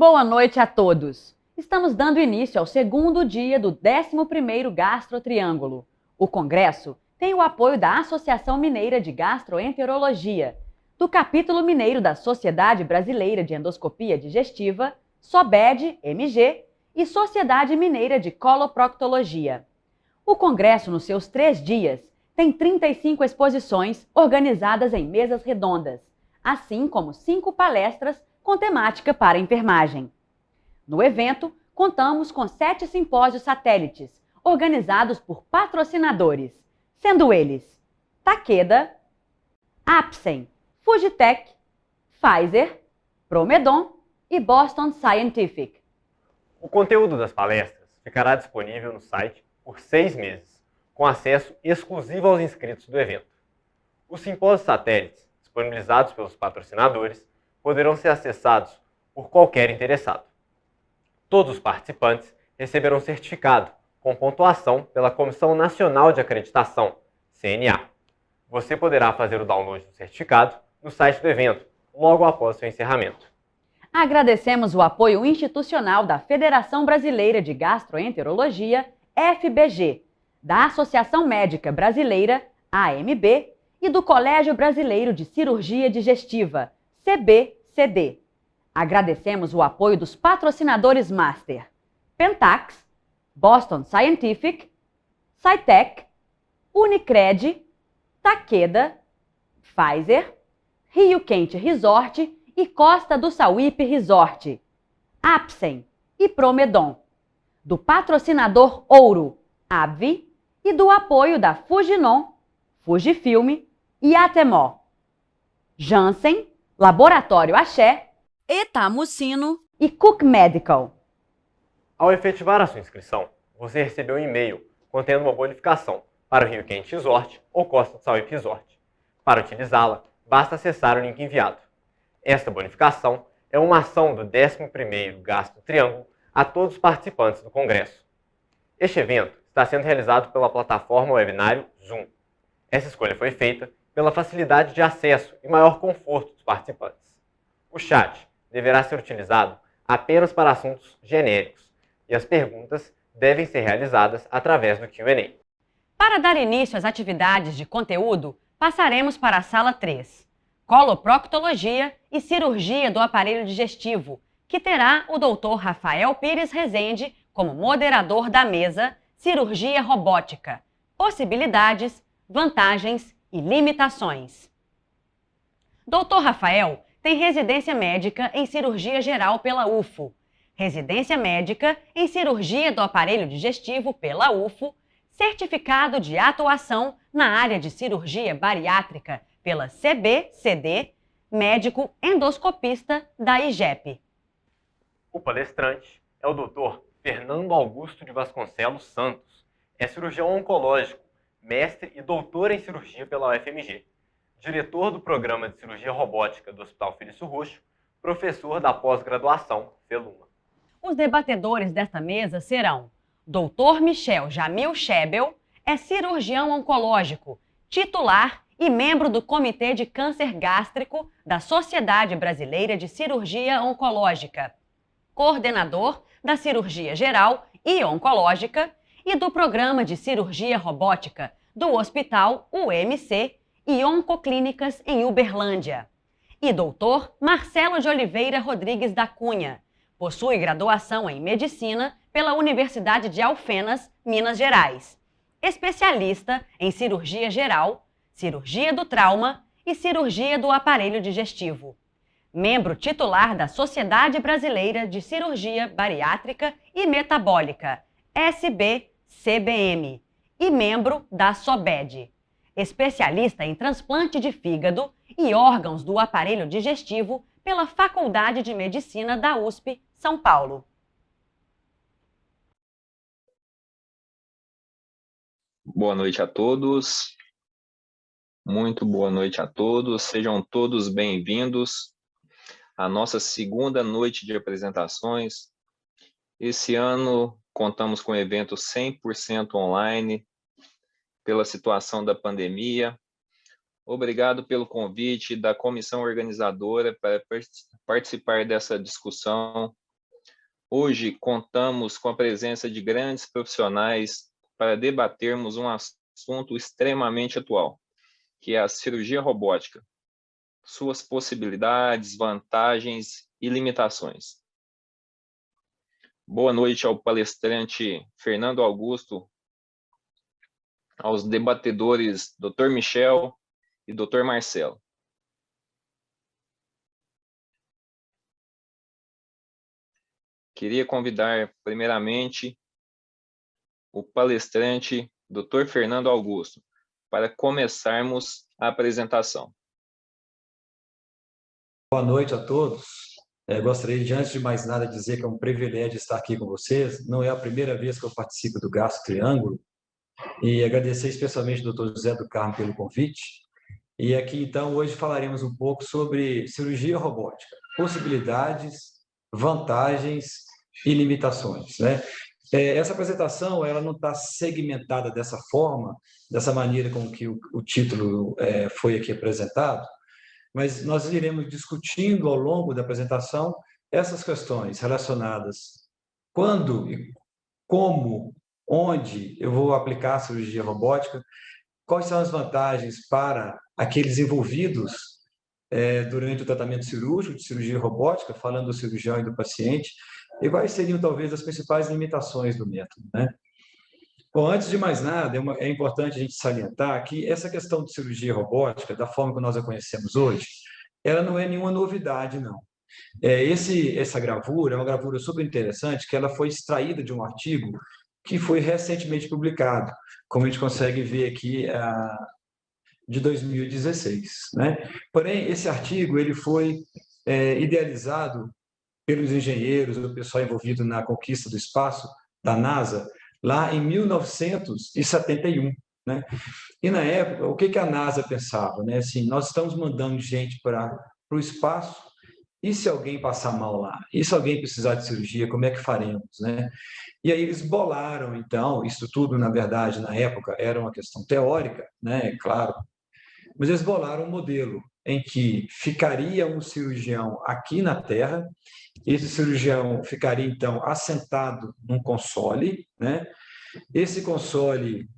Boa noite a todos! Estamos dando início ao segundo dia do 11º Gastrotriângulo. O congresso tem o apoio da Associação Mineira de Gastroenterologia, do Capítulo Mineiro da Sociedade Brasileira de Endoscopia Digestiva, SOBED-MG, e Sociedade Mineira de Coloproctologia. O congresso, nos seus 3 dias, tem 35 exposições organizadas em mesas redondas, assim como 5 palestras com temática para enfermagem. No evento, contamos com 7 simpósios satélites, organizados por patrocinadores, sendo eles Takeda, Apsen, Fujitec, Pfizer, Promedon e Boston Scientific. O conteúdo das palestras ficará disponível no site por 6 meses, com acesso exclusivo aos inscritos do evento. Os simpósios satélites, disponibilizados pelos patrocinadores, poderão ser acessados por qualquer interessado. Todos os participantes receberão certificado com pontuação pela Comissão Nacional de Acreditação, CNA. Você poderá fazer o download do certificado no site do evento, logo após seu encerramento. Agradecemos o apoio institucional da Federação Brasileira de Gastroenterologia, FBG, da Associação Médica Brasileira, AMB, e do Colégio Brasileiro de Cirurgia Digestiva, CBCD. Agradecemos o apoio dos patrocinadores Master, Pentax, Boston Scientific, Cytec, Unicred, Takeda, Pfizer, Rio Quente Resort e Costa do Sauípe Resort, Apsen e Promedon, do patrocinador Ouro, AbbVie, e do apoio da Fujinon, Fujifilm e Atemó. Janssen, Laboratório Axé, Etamucino e Cook Medical. Ao efetivar a sua inscrição, você recebeu um e-mail contendo uma bonificação para o Rio Quente Resort ou Costa do Sauípe Resort. Para utilizá-la, basta acessar o link enviado. Esta bonificação é uma ação do 11º Gastrotriângulo a todos os participantes do congresso. Este evento está sendo realizado pela plataforma webinário Zoom. Essa escolha foi feita pela facilidade de acesso e maior conforto dos participantes. O chat deverá ser utilizado apenas para assuntos genéricos e as perguntas devem ser realizadas através do Q&A. Para dar início às atividades de conteúdo, passaremos para a sala 3, Coloproctologia e Cirurgia do Aparelho Digestivo, que terá o Dr. Rafael Pires Rezende como moderador da mesa Cirurgia Robótica, Possibilidades, Vantagens e Limitações. Dr. Rafael tem residência médica em cirurgia geral pela UFO, residência médica em cirurgia do aparelho digestivo pela UFO, certificado de atuação na área de cirurgia bariátrica pela CBCD, médico endoscopista da IGEP. O palestrante é o Dr. Fernando Augusto de Vasconcelos Santos. É cirurgião oncológico, mestre e doutor em cirurgia pela UFMG, diretor do Programa de Cirurgia Robótica do Hospital Felício Roxo, professor da pós-graduação FELUMA. Os debatedores desta mesa serão Dr. Michel Jamil Schebel, é cirurgião oncológico, titular e membro do Comitê de Câncer Gástrico da Sociedade Brasileira de Cirurgia Oncológica, coordenador da Cirurgia Geral e Oncológica e do Programa de Cirurgia Robótica do Hospital UMC e Oncoclínicas em Uberlândia. E Dr. Marcelo de Oliveira Rodrigues da Cunha. Possui graduação em Medicina pela Universidade de Alfenas, Minas Gerais. Especialista em Cirurgia Geral, Cirurgia do Trauma e Cirurgia do Aparelho Digestivo. Membro titular da Sociedade Brasileira de Cirurgia Bariátrica e Metabólica, SBCBM, e membro da SOBED. Especialista em transplante de fígado e órgãos do aparelho digestivo pela Faculdade de Medicina da USP, São Paulo. Boa noite a todos. Muito boa noite a todos. Sejam todos bem-vindos à nossa segunda noite de apresentações. Esse ano contamos com um evento 100% online, pela situação da pandemia. Obrigado pelo convite da comissão organizadora para participar dessa discussão Hoje contamos com a presença de grandes profissionais para debatermos um assunto extremamente atual, que é a cirurgia robótica, suas possibilidades, vantagens e limitações. Boa noite ao palestrante Fernando Augusto, aos debatedores Dr. Michel e Dr. Marcelo. Queria convidar, primeiramente, o palestrante Dr. Fernando Augusto para começarmos a apresentação. Boa noite a todos. Gostaria de, antes de mais nada, dizer que é um privilégio estar aqui com vocês. Não é a primeira vez que eu participo do Gastro Triângulo. E agradecer especialmente ao Dr. José do Carmo pelo convite. E aqui, então, hoje falaremos um pouco sobre cirurgia robótica, possibilidades, vantagens e limitações, né? Essa apresentação ela não está segmentada dessa forma, dessa maneira com que o título foi aqui apresentado, mas nós iremos discutindo ao longo da apresentação essas questões relacionadas quando e como, onde eu vou aplicar a cirurgia robótica, quais são as vantagens para aqueles envolvidos durante o tratamento cirúrgico, de cirurgia robótica, falando do cirurgião e do paciente, e quais seriam talvez as principais limitações do método, né? Bom, antes de mais nada, é importante a gente salientar que essa questão de cirurgia robótica, da forma que nós a conhecemos hoje, ela não é nenhuma novidade, não. Essa gravura é uma gravura super interessante, que ela foi extraída de um artigo que foi recentemente publicado, como a gente consegue ver aqui, de 2016, né? Porém, esse artigo ele foi idealizado pelos engenheiros, o pessoal envolvido na conquista do espaço da NASA, lá em 1971, né? E na época, o que a NASA pensava, né? Assim, nós estamos mandando gente para o espaço, e se alguém passar mal lá? E se alguém precisar de cirurgia, como é que faremos, né? E aí eles bolaram, então, isso tudo, na verdade, na época, era uma questão teórica, né? Claro, mas eles bolaram um modelo em que ficaria um cirurgião aqui na Terra, esse cirurgião ficaria, então, assentado num console, né? Esse console,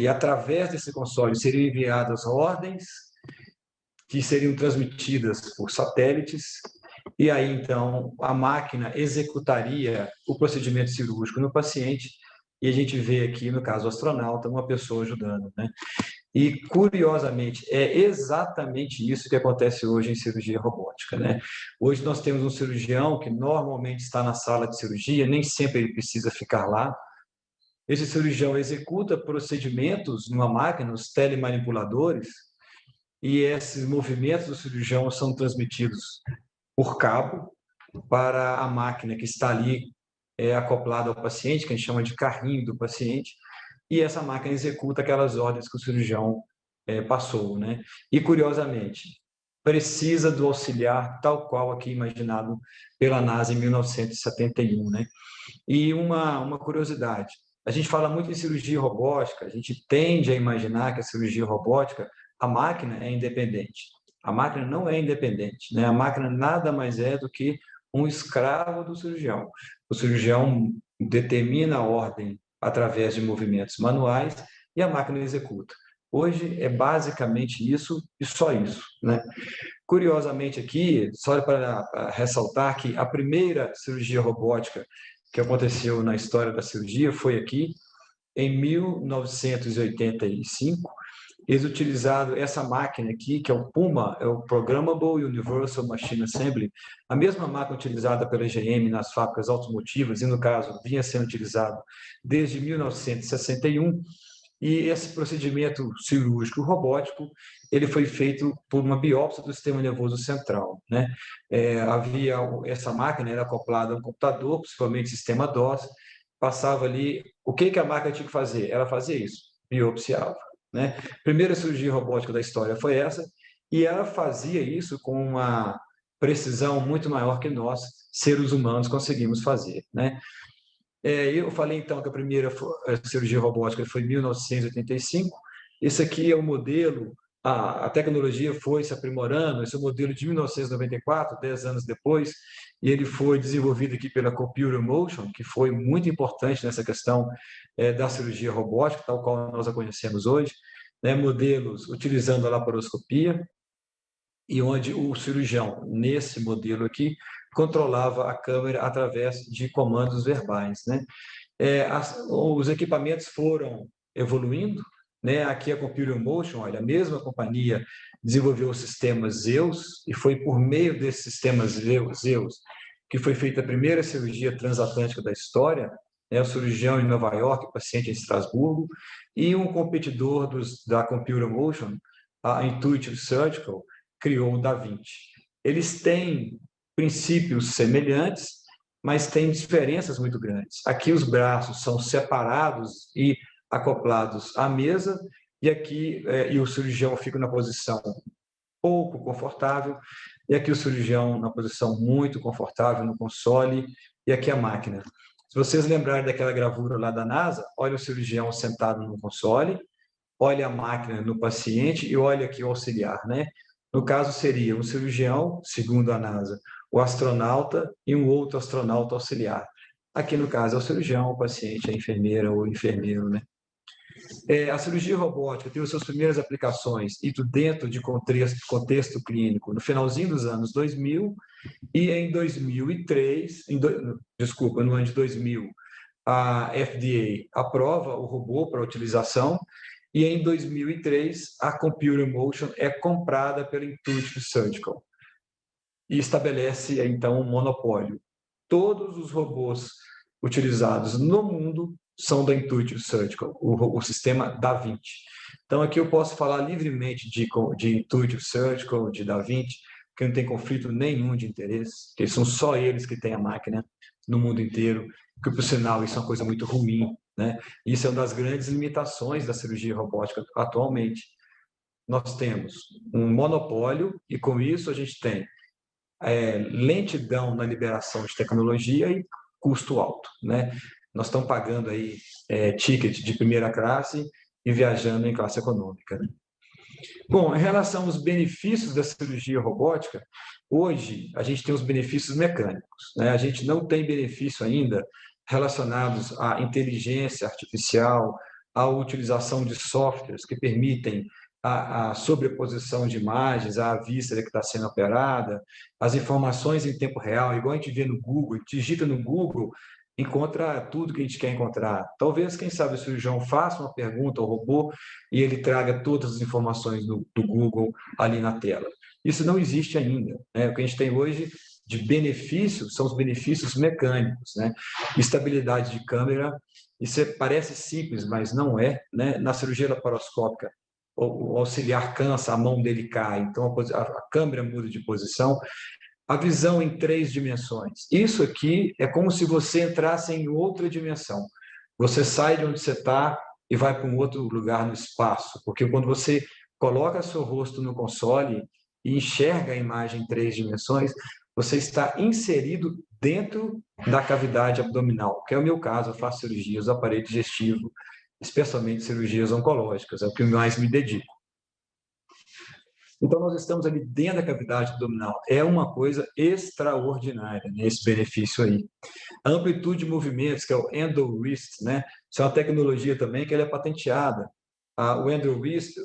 através desse console, seriam enviadas ordens que seriam transmitidas por satélites, e aí, então, a máquina executaria o procedimento cirúrgico no paciente, e a gente vê aqui, no caso, o astronauta, uma pessoa ajudando, né? E, curiosamente, é exatamente isso que acontece hoje em cirurgia robótica, né? Hoje nós temos um cirurgião que normalmente está na sala de cirurgia, nem sempre ele precisa ficar lá. Esse cirurgião executa procedimentos numa máquina, os telemanipuladores, e esses movimentos do cirurgião são transmitidos por cabo para a máquina que está ali acoplada ao paciente, que a gente chama de carrinho do paciente, e essa máquina executa aquelas ordens que o cirurgião passou, né? E, curiosamente, precisa do auxiliar tal qual aqui imaginado pela NASA em 1971, né? E uma curiosidade, a gente fala muito em cirurgia robótica, a gente tende a imaginar que a cirurgia robótica, a máquina é independente. A máquina não é independente, né? A máquina nada mais é do que um escravo do cirurgião. O cirurgião determina a ordem através de movimentos manuais e a máquina executa. Hoje é basicamente isso e só isso, né? Curiosamente aqui, só para ressaltar que a primeira cirurgia robótica que aconteceu na história da cirurgia foi aqui em 1985. Eles utilizaram essa máquina aqui, que é o PUMA, é o Programmable Universal Machine Assembly, a mesma máquina utilizada pela GM nas fábricas automotivas, e no caso vinha sendo utilizado desde 1961, e esse procedimento cirúrgico robótico, ele foi feito por uma biópsia do sistema nervoso central, né? Essa máquina era acoplada a um computador, principalmente sistema DOS, passava ali, o que a máquina tinha que fazer? Ela fazia isso, biopsiava, né? Primeira cirurgia robótica da história foi essa, e ela fazia isso com uma precisão muito maior que nós, seres humanos, conseguimos fazer, né? Eu falei, então, que a primeira cirurgia robótica foi em 1985. Esse aqui é o modelo, a tecnologia foi se aprimorando, esse é o modelo de 1994, 10 anos depois, e ele foi desenvolvido aqui pela Computer Motion, que foi muito importante nessa questão da cirurgia robótica, tal qual nós a conhecemos hoje, né? Modelos utilizando a laparoscopia, e onde o cirurgião, nesse modelo aqui, controlava a câmera através de comandos verbais, né? Os equipamentos foram evoluindo, né? Aqui a Computer Motion, olha, a mesma companhia desenvolveu o sistema Zeus, e foi por meio desse sistema Zeus que foi feita a primeira cirurgia transatlântica da história, né? O cirurgião em Nova York, paciente em Estrasburgo, e um competidor da Computer Motion, a Intuitive Surgical, criou o Da Vinci. Eles têm princípios semelhantes, mas têm diferenças muito grandes. Aqui os braços são separados e acoplados à mesa, e aqui o cirurgião fica na posição pouco confortável, e aqui o cirurgião na posição muito confortável no console, e aqui a máquina. Se vocês lembrarem daquela gravura lá da NASA, olha o cirurgião sentado no console, olha a máquina no paciente e olha aqui o auxiliar, né? No caso, seria um cirurgião, segundo a NASA, o astronauta e um outro astronauta auxiliar. Aqui, no caso, é o cirurgião, o paciente, a enfermeira ou o enfermeiro, né? A cirurgia robótica teve suas primeiras aplicações dentro de contexto clínico no finalzinho dos anos 2000, e em 2003, no ano de 2000, a FDA aprova o robô para utilização, e em 2003, a Computer Motion é comprada pela Intuitive Surgical e estabelece, então, um monopólio. Todos os robôs utilizados no mundo são da Intuitive Surgical, o sistema Da Vinci. Então, aqui eu posso falar livremente de Intuitive Surgical, de Da Vinci, que não tem conflito nenhum de interesse, que são só eles que têm a máquina no mundo inteiro, que, por sinal, isso é uma coisa muito ruim, né? Isso é uma das grandes limitações da cirurgia robótica atualmente. Nós temos um monopólio, e com isso a gente tem lentidão na liberação de tecnologia e custo alto, né? Nós estamos pagando aí ticket de primeira classe e viajando em classe econômica, né? Bom, em relação aos benefícios da cirurgia robótica, hoje a gente tem os benefícios mecânicos, né? A gente não tem benefício ainda relacionados à inteligência artificial, à utilização de softwares que permitem a sobreposição de imagens à víscera que está sendo operada, as informações em tempo real, igual a gente vê no Google, digita no Google, encontra tudo que a gente quer encontrar. Talvez, quem sabe, o cirurgião faça uma pergunta ao robô e ele traga todas as informações do Google ali na tela. Isso não existe ainda, né? O que a gente tem hoje de benefícios são os benefícios mecânicos, né? Estabilidade de câmera, isso parece simples, mas não é, né? Na cirurgia laparoscópica, o auxiliar cansa, a mão dele cai, então a câmera muda de posição. A visão em 3 dimensões. Isso aqui é como se você entrasse em outra dimensão. Você sai de onde você está e vai para um outro lugar no espaço, porque quando você coloca seu rosto no console e enxerga a imagem em 3 dimensões, você está inserido dentro da cavidade abdominal, que é o meu caso. Eu faço cirurgias do aparelho digestivo, especialmente cirurgias oncológicas, é o que mais me dedico. Então, nós estamos ali dentro da cavidade abdominal. É uma coisa extraordinária, né, esse benefício aí. A amplitude de movimentos, que é o EndoWrist, né? Isso é uma tecnologia também que ela é patenteada. O EndoWrist,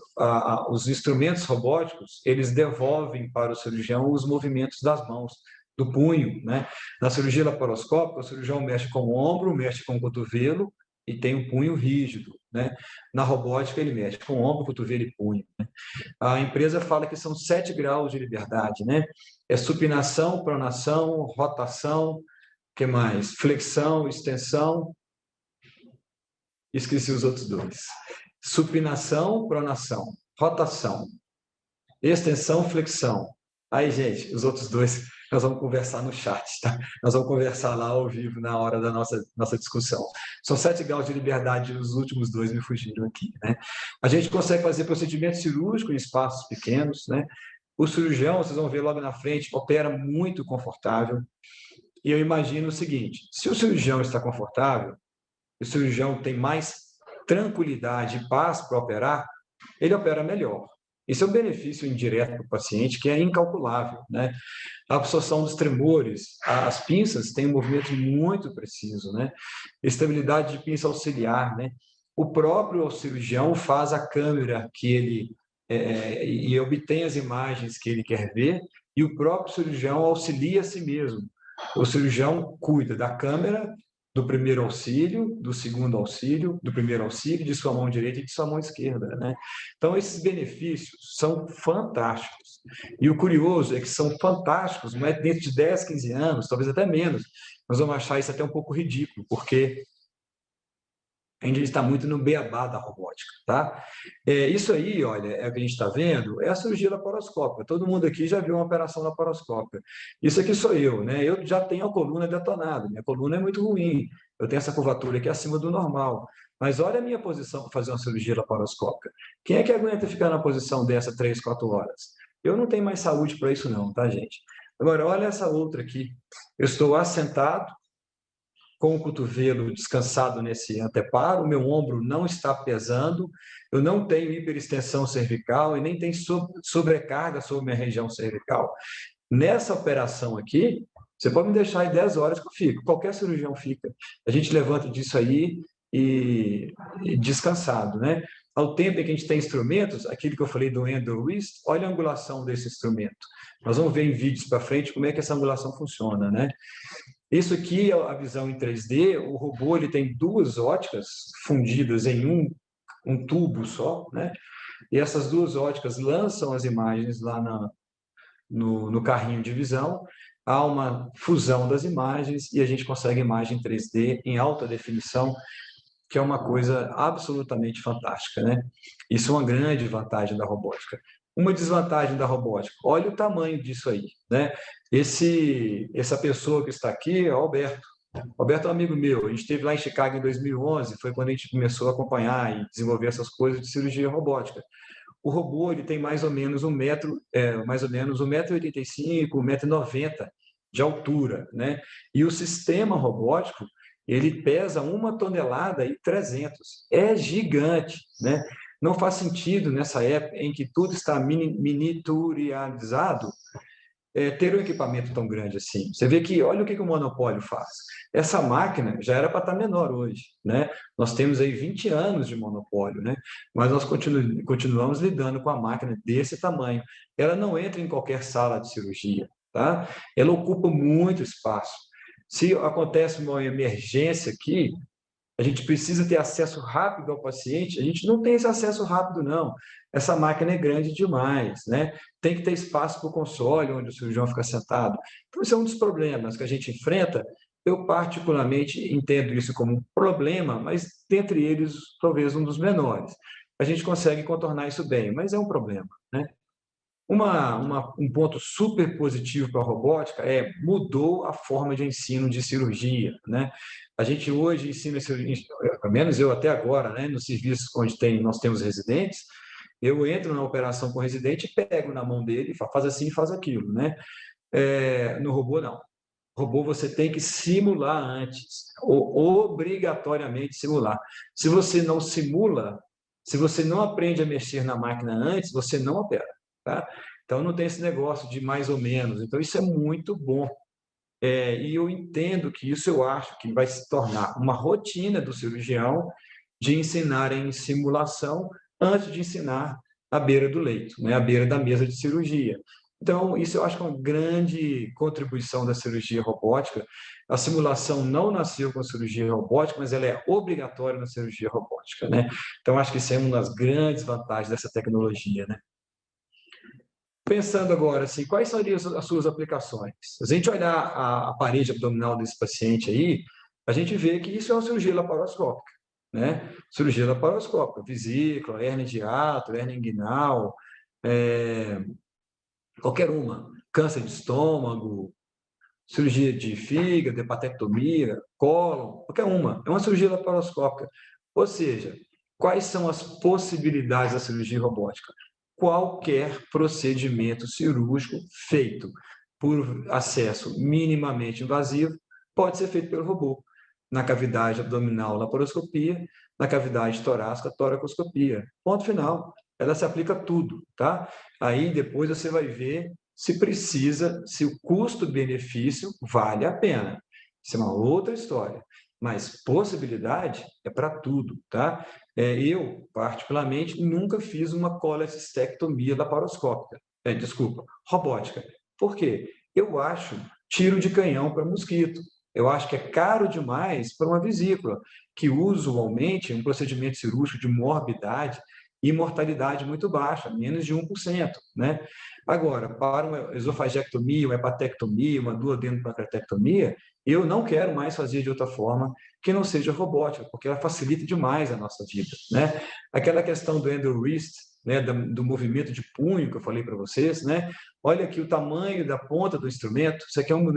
os instrumentos robóticos, eles devolvem para o cirurgião os movimentos das mãos, do punho, né? Na cirurgia laparoscópica, o cirurgião mexe com o ombro, mexe com o cotovelo, e tem um punho rígido, né? Na robótica, ele mexe com o ombro, cotovelo e punho, né? A empresa fala que são 7 graus de liberdade, né? É supinação, pronação, rotação, que mais? Flexão, extensão. Esqueci os outros 2. Supinação, pronação, rotação, extensão, flexão. Aí, gente, os outros 2 nós vamos conversar no chat, tá? Nós vamos conversar lá ao vivo na hora da nossa discussão. São 7 graus de liberdade, os últimos 2 me fugiram aqui, né? A gente consegue fazer procedimento cirúrgico em espaços pequenos, né? O cirurgião, vocês vão ver logo na frente, opera muito confortável. E eu imagino o seguinte: se o cirurgião está confortável, o cirurgião tem mais tranquilidade e paz para operar, ele opera melhor. Isso é um benefício indireto para o paciente que é incalculável, né? A absorção dos tremores, as pinças têm um movimento muito preciso, né? Estabilidade de pinça auxiliar, né? O próprio cirurgião faz a câmera que ele e obtém as imagens que ele quer ver, e o próprio cirurgião auxilia a si mesmo. O cirurgião cuida da câmera, do primeiro auxílio, do segundo auxílio, do primeiro auxílio, de sua mão direita e de sua mão esquerda, né? Então, esses benefícios são fantásticos. E o curioso é que são fantásticos, mas dentro de 10, 15 anos, talvez até menos, nós vamos achar isso até um pouco ridículo, porque a gente está muito no beabá da robótica, tá? Isso aí, olha, é o que a gente está vendo, é a cirurgia laparoscópica. Todo mundo aqui já viu uma operação laparoscópica. Isso aqui sou eu, né? Eu já tenho a coluna detonada, minha coluna é muito ruim, eu tenho essa curvatura aqui acima do normal. Mas olha a minha posição para fazer uma cirurgia laparoscópica. Quem é que aguenta ficar na posição dessa 3, 4 horas? Eu não tenho mais saúde para isso não, tá, gente? Agora, olha essa outra aqui. Eu estou assentado, com o cotovelo descansado nesse anteparo, o meu ombro não está pesando, eu não tenho hiperextensão cervical e nem tenho sobrecarga sobre minha região cervical. Nessa operação aqui, você pode me deixar aí 10 horas que eu fico, qualquer cirurgião fica. A gente levanta disso aí e descansado, né? Ao tempo em que a gente tem instrumentos, aquilo que eu falei do EndoWrist, olha a angulação desse instrumento. Nós vamos ver em vídeos para frente como é que essa angulação funciona, né? Isso aqui é a visão em 3D, o robô ele tem duas óticas fundidas em um tubo só, né? E essas duas óticas lançam as imagens lá no carrinho de visão, há uma fusão das imagens e a gente consegue imagem 3D em alta definição, que é uma coisa absolutamente fantástica, né? Isso é uma grande vantagem da robótica. Uma desvantagem da robótica, olha o tamanho disso aí, né? Essa pessoa que está aqui é o Alberto. O Alberto é um amigo meu, a gente esteve lá em Chicago em 2011, foi quando a gente começou a acompanhar e desenvolver essas coisas de cirurgia robótica. O robô ele tem mais ou menos 1,85 m, 1,90 m de altura, né? E o sistema robótico, ele pesa 1,3 kg. É gigante, né? Não faz sentido, nessa época em que tudo está miniaturizado, ter um equipamento tão grande assim. Você vê que, olha o que o monopólio faz. Essa máquina já era para estar menor hoje, né? Nós temos aí 20 anos de monopólio, né? Mas nós continuamos lidando com a máquina desse tamanho. Ela não entra em qualquer sala de cirurgia, tá? Ela ocupa muito espaço. Se acontece uma emergência aqui, a gente precisa ter acesso rápido ao paciente, a gente não tem esse acesso rápido, não. Essa máquina é grande demais, né? Tem que ter espaço para o console, onde o cirurgião fica sentado. Então, esse é um dos problemas que a gente enfrenta. Eu, particularmente, entendo isso como um problema, mas, dentre eles, talvez um dos menores. A gente consegue contornar isso bem, mas é um problema, né? Um ponto super positivo para a robótica mudou a forma de ensino de cirurgia, né? A gente hoje ensina, pelo menos eu até agora, né, nos serviços onde nós temos residentes, eu entro na operação com o residente e pego na mão dele e faz assim e faz aquilo, né? No robô, não. O robô você tem que simular antes, ou obrigatoriamente simular. Se você não simula, se você não aprende a mexer na máquina antes, você não opera. Tá? Então, não tem esse negócio de mais ou menos. Então, isso é muito bom. E eu entendo que isso eu acho que vai se tornar uma rotina do cirurgião de ensinar em simulação antes de ensinar à beira do leito, né? À beira da mesa de cirurgia. Então, isso eu acho que é uma grande contribuição da cirurgia robótica. A simulação não nasceu com a cirurgia robótica, mas ela é obrigatória na cirurgia robótica, né? Então, acho que isso é uma das grandes vantagens dessa tecnologia, né? Pensando agora, assim, quais seriam as suas aplicações? Se a gente olhar a parede abdominal desse paciente aí, a gente vê que isso é uma cirurgia laparoscópica, né? Cirurgia laparoscópica, vesícula, hérnia de hiato, hérnia inguinal, qualquer uma, câncer de estômago, cirurgia de fígado, hepatectomia, cólon, qualquer uma, é uma cirurgia laparoscópica. Ou seja, quais são as possibilidades da cirurgia robótica? Qualquer procedimento cirúrgico feito por acesso minimamente invasivo pode ser feito pelo robô. Na cavidade abdominal, laparoscopia, na cavidade torácica, toracoscopia. Ponto final. ela se aplica a tudo, tá? Aí depois você vai ver se precisa, se o custo-benefício vale a pena. Isso é uma outra história. Mas possibilidade é para tudo, tá? Eu, particularmente, nunca fiz uma colecistectomia laparoscópica. Desculpa, robótica. Por quê? Eu acho tiro de canhão para mosquito. Eu acho que é caro demais para uma vesícula, que usualmente é um procedimento cirúrgico de morbidade e mortalidade muito baixa, menos de 1%, né? Agora, para uma esofagiectomia, uma hepatectomia, uma duodenopancreatectomia, eu não quero mais fazer de outra forma que não seja robótica, porque ela facilita demais a nossa vida, né? Aquela questão do endo-wrist, né, do movimento de punho que eu falei para vocês, né? Olha aqui o tamanho da ponta do instrumento, isso aqui é uma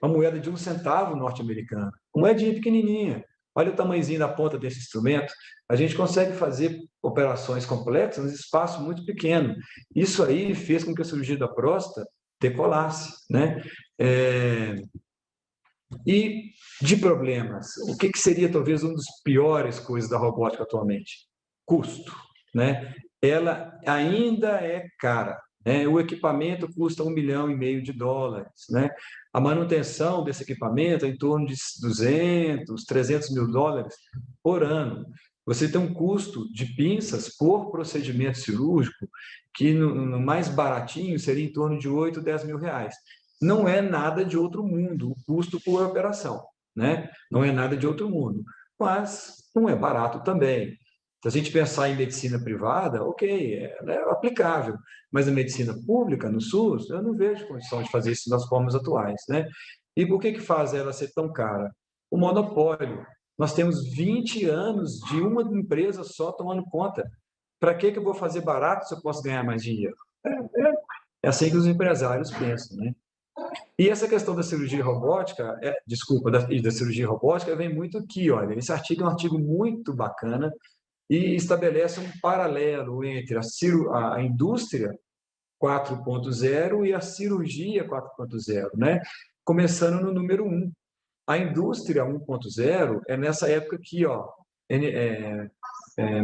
moeda de 1 centavo norte-americana, uma moedinha pequenininha. Olha o tamanhozinho da ponta desse instrumento. A gente consegue fazer operações complexas num espaço muito pequeno. Isso aí fez com que a cirurgia da próstata decolasse, né? E de problemas, o que seria talvez uma das piores coisas da robótica atualmente? Custo, né? Ela ainda é cara, né? O equipamento custa $1,5 milhão, né? A manutenção desse equipamento é em torno de 200, 300 mil dólares por ano. Você tem um custo de pinças por procedimento cirúrgico que no mais baratinho seria em torno de 8, 10 mil reais. Não é nada de outro mundo o custo por operação, né? Não é nada de outro mundo, mas não é barato também. Se a gente pensar em medicina privada, ok, ela é aplicável, mas a medicina pública, no SUS, eu não vejo condição de fazer isso das formas atuais, né? E por que faz ela ser tão cara? O monopólio. Nós temos 20 anos de uma empresa só tomando conta. Para que eu vou fazer barato se eu posso ganhar mais dinheiro? É assim que os empresários pensam, né? E essa questão da cirurgia robótica, da cirurgia robótica vem muito aqui, olha, esse artigo é um artigo muito bacana e estabelece um paralelo entre a indústria 4.0 e a cirurgia 4.0, né? Começando no número 1. A indústria 1.0 é nessa época aqui, ó,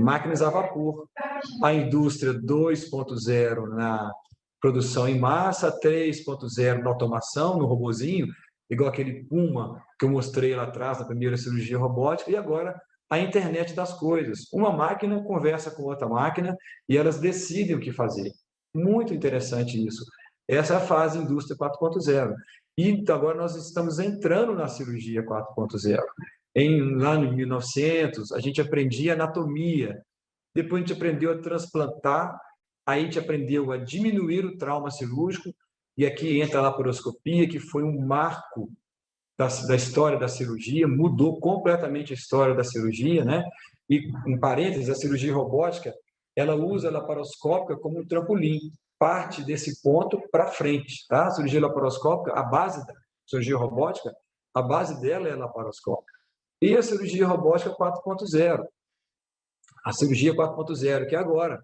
máquinas a vapor. A indústria 2.0 na produção em massa, 3.0 na automação, no robozinho, igual aquele Puma que eu mostrei lá atrás na primeira cirurgia robótica, e agora a internet das coisas. Uma máquina conversa com outra máquina e elas decidem o que fazer. Muito interessante isso. Essa é a fase indústria 4.0. E agora nós estamos entrando na cirurgia 4.0. Lá no 1900, a gente aprendia anatomia, depois a gente aprendeu a transplantar, aí a gente aprendeu a diminuir o trauma cirúrgico, e aqui entra a laparoscopia, que foi um marco da história da cirurgia, mudou completamente a história da cirurgia, né? E, em parênteses, a cirurgia robótica, ela usa a laparoscópica como um trampolim, parte desse ponto para frente, tá? A cirurgia laparoscópica, a base da cirurgia robótica, a base dela é a laparoscópica. E a cirurgia robótica 4.0, a cirurgia 4.0, que é agora,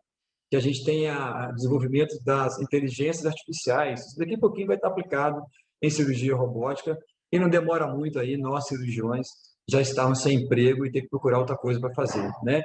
que a gente tem o desenvolvimento das inteligências artificiais. Isso daqui a pouquinho vai estar aplicado em cirurgia robótica e não demora muito aí, nós cirurgiões já estamos sem emprego e ter que procurar outra coisa para fazer, né?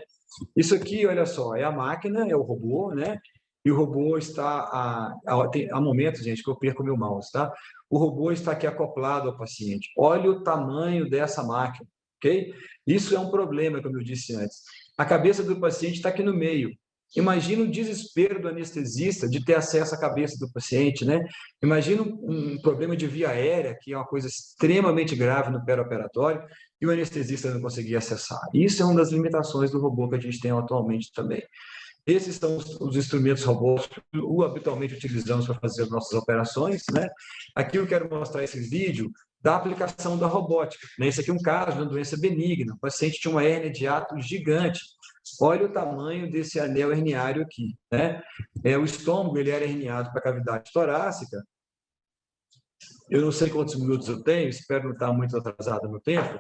Isso aqui, olha só, é a máquina, é o robô, né? E o robô está, há momentos, gente, que eu perco meu mouse, tá? O robô está aqui acoplado ao paciente. Olha o tamanho dessa máquina, ok? Isso é um problema, como eu disse antes. A cabeça do paciente está aqui no meio. Imagina o desespero do anestesista de ter acesso à cabeça do paciente, né? Imagina um problema de via aérea, que é uma coisa extremamente grave no perioperatório, e o anestesista não conseguir acessar. Isso é uma das limitações do robô que a gente tem atualmente também. Esses são os instrumentos robóticos que habitualmente utilizamos para fazer as nossas operações, né? Aqui eu quero mostrar esse vídeo da aplicação da robótica, né? Esse aqui é um caso de uma doença benigna. O paciente tinha uma hérnia de hiato gigante. Olha o tamanho desse anel herniário aqui, né? O estômago, ele era herniado para a cavidade torácica. Eu não sei quantos minutos eu tenho, espero não estar muito atrasado no tempo,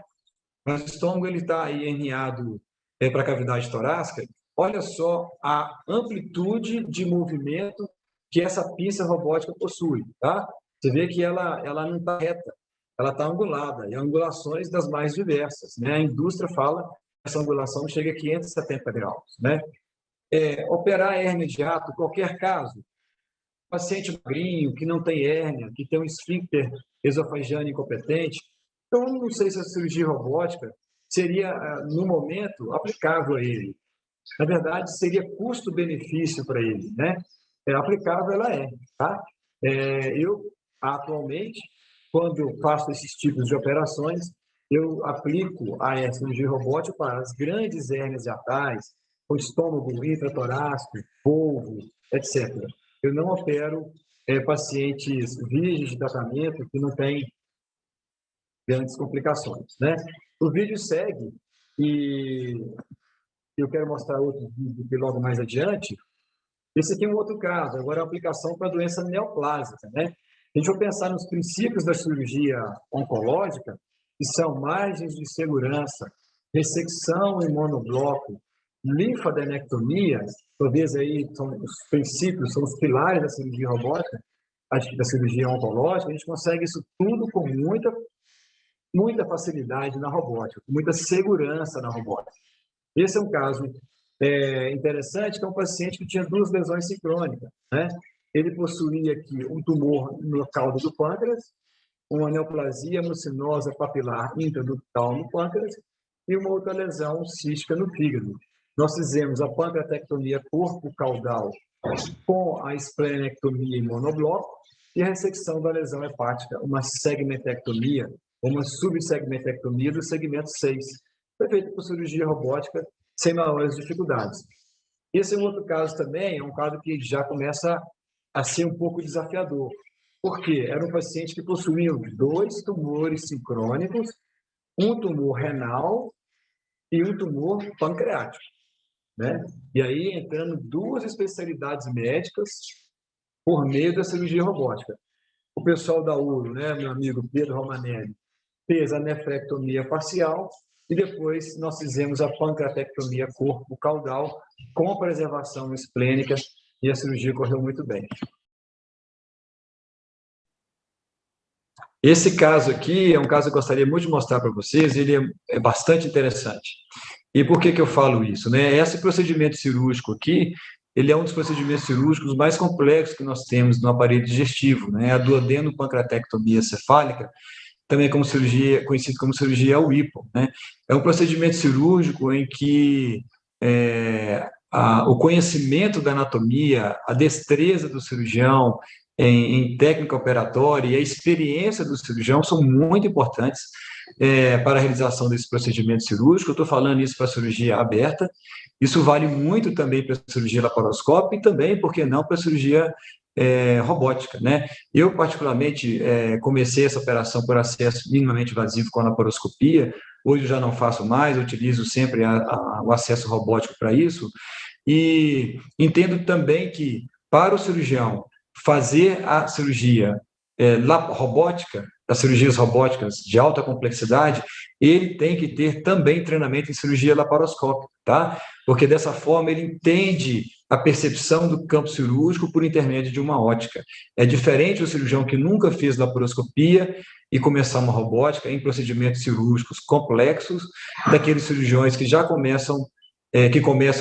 mas o estômago, ele está aí herniado para a cavidade torácica. Olha só a amplitude de movimento que essa pinça robótica possui, tá? Você vê que ela não está reta, ela está angulada, e angulações das mais diversas, né? A indústria fala que essa angulação chega a 570 graus, né? operar hérnia de hiato, qualquer caso, paciente magrinho, que não tem hérnia, que tem um esfíncter esofagiano incompetente, então eu não sei se a cirurgia robótica seria, no momento, aplicável a ele. Na verdade, seria custo-benefício para ele, né? Aplicável ela é, tá? Eu, atualmente, quando faço esses tipos de operações, eu aplico a cirurgia robótica para as grandes hérnias hiatais, o estômago intratorácico, polvo, etc. Eu não opero pacientes virgens de tratamento que não têm grandes complicações, né? O vídeo segue e eu quero mostrar outro vídeo que logo mais adiante. Esse aqui é um outro caso, agora a aplicação para a doença neoplásica, né? A gente vai pensar nos princípios da cirurgia oncológica, que são margens de segurança, ressecção em monobloco, linfadenectomia, talvez aí são os princípios, são os pilares da cirurgia robótica, da cirurgia oncológica. A gente consegue isso tudo com muita facilidade na robótica, com muita segurança na robótica. Esse é um caso interessante, que é um paciente que tinha 2 lesões sincrônicas, né? Ele possuía aqui um tumor no cauda do pâncreas, uma neoplasia mucinosa papilar intraductal no pâncreas e uma outra lesão cística no fígado. Nós fizemos a pancreatectomia corpo-caudal com a esplenectomia em monobloco e a ressecção da lesão hepática, uma segmentectomia, uma subsegmentectomia do segmento 6. Foi feito por cirurgia robótica sem maiores dificuldades. Esse é um outro caso também, é um caso que já começa a ser um pouco desafiador. Por quê? Era um paciente que possuía 2 tumores sincrônicos, um tumor renal e um tumor pancreático, né? E aí entrando 2 especialidades médicas por meio da cirurgia robótica. O pessoal da URO, né, meu amigo Pedro Romanelli, fez a nefrectomia parcial e depois nós fizemos a pancreatectomia corpo-caudal com preservação esplênica e a cirurgia correu muito bem. Esse caso aqui é um caso que eu gostaria muito de mostrar para vocês, ele é bastante interessante. E por que eu falo isso, né? Esse procedimento cirúrgico aqui, ele é um dos procedimentos cirúrgicos mais complexos que nós temos no aparelho digestivo, né? A duodenopancreatectomia cefálica, também conhecido como cirurgia Whipple, né? É um procedimento cirúrgico em que o conhecimento da anatomia, a destreza do cirurgião em técnica operatória e a experiência do cirurgião são muito importantes para a realização desse procedimento cirúrgico. Eu estou falando isso para a cirurgia aberta, isso vale muito também para a cirurgia laparoscópica e também, por que não, para a cirurgia robótica, né? Eu, particularmente, comecei essa operação por acesso minimamente invasivo com a laparoscopia, hoje eu já não faço mais, eu utilizo sempre o acesso robótico para isso, e entendo também que, para o cirurgião fazer a cirurgia robótica, as cirurgias robóticas de alta complexidade, ele tem que ter também treinamento em cirurgia laparoscópica, tá? Porque dessa forma ele entende a percepção do campo cirúrgico por intermédio de uma ótica. É diferente do cirurgião que nunca fez laparoscopia e começar uma robótica em procedimentos cirúrgicos complexos, daqueles cirurgiões que já começam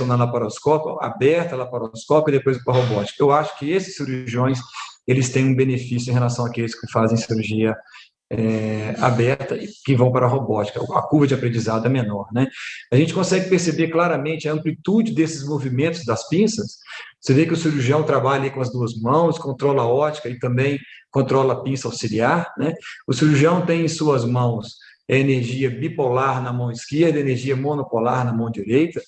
na laparoscópia, aberta, laparoscópia e depois para a robótica. Eu acho que esses cirurgiões, eles têm um benefício em relação àqueles que fazem cirurgia aberta e que vão para a robótica. A curva de aprendizado é menor, né? A gente consegue perceber claramente a amplitude desses movimentos das pinças. Você vê que o cirurgião trabalha com as 2 mãos, controla a ótica e também controla a pinça auxiliar, né? O cirurgião tem em suas mãos energia bipolar na mão esquerda, energia monopolar na mão direita,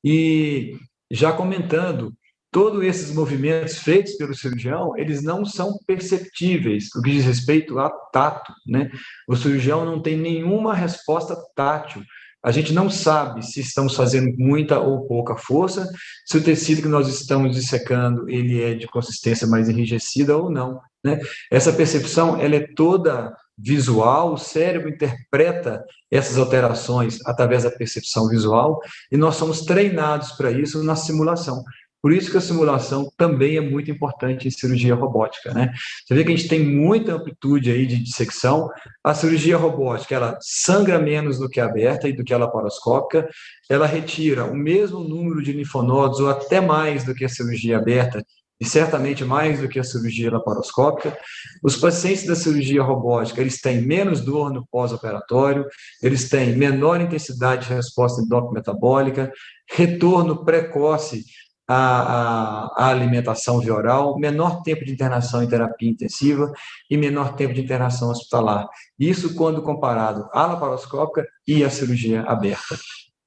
e já comentando, todos esses movimentos feitos pelo cirurgião, eles não são perceptíveis no que diz respeito a tato, né? O cirurgião não tem nenhuma resposta tátil. A gente não sabe se estamos fazendo muita ou pouca força, se o tecido que nós estamos dissecando, ele é de consistência mais enrijecida ou não, né? Essa percepção, ela é toda visual, o cérebro interpreta essas alterações através da percepção visual, e nós somos treinados para isso na simulação. Por isso que a simulação também é muito importante em cirurgia robótica, né? Você vê que a gente tem muita amplitude aí de dissecção. A cirurgia robótica, ela sangra menos do que a aberta e do que a laparoscópica, ela retira o mesmo número de linfonodos ou até mais do que a cirurgia aberta, e certamente mais do que a cirurgia laparoscópica. Os pacientes da cirurgia robótica, eles têm menos dor no pós-operatório, eles têm menor intensidade de resposta endócrino-metabólica, retorno precoce à alimentação via oral, menor tempo de internação em terapia intensiva e menor tempo de internação hospitalar. Isso quando comparado à laparoscópica e à cirurgia aberta.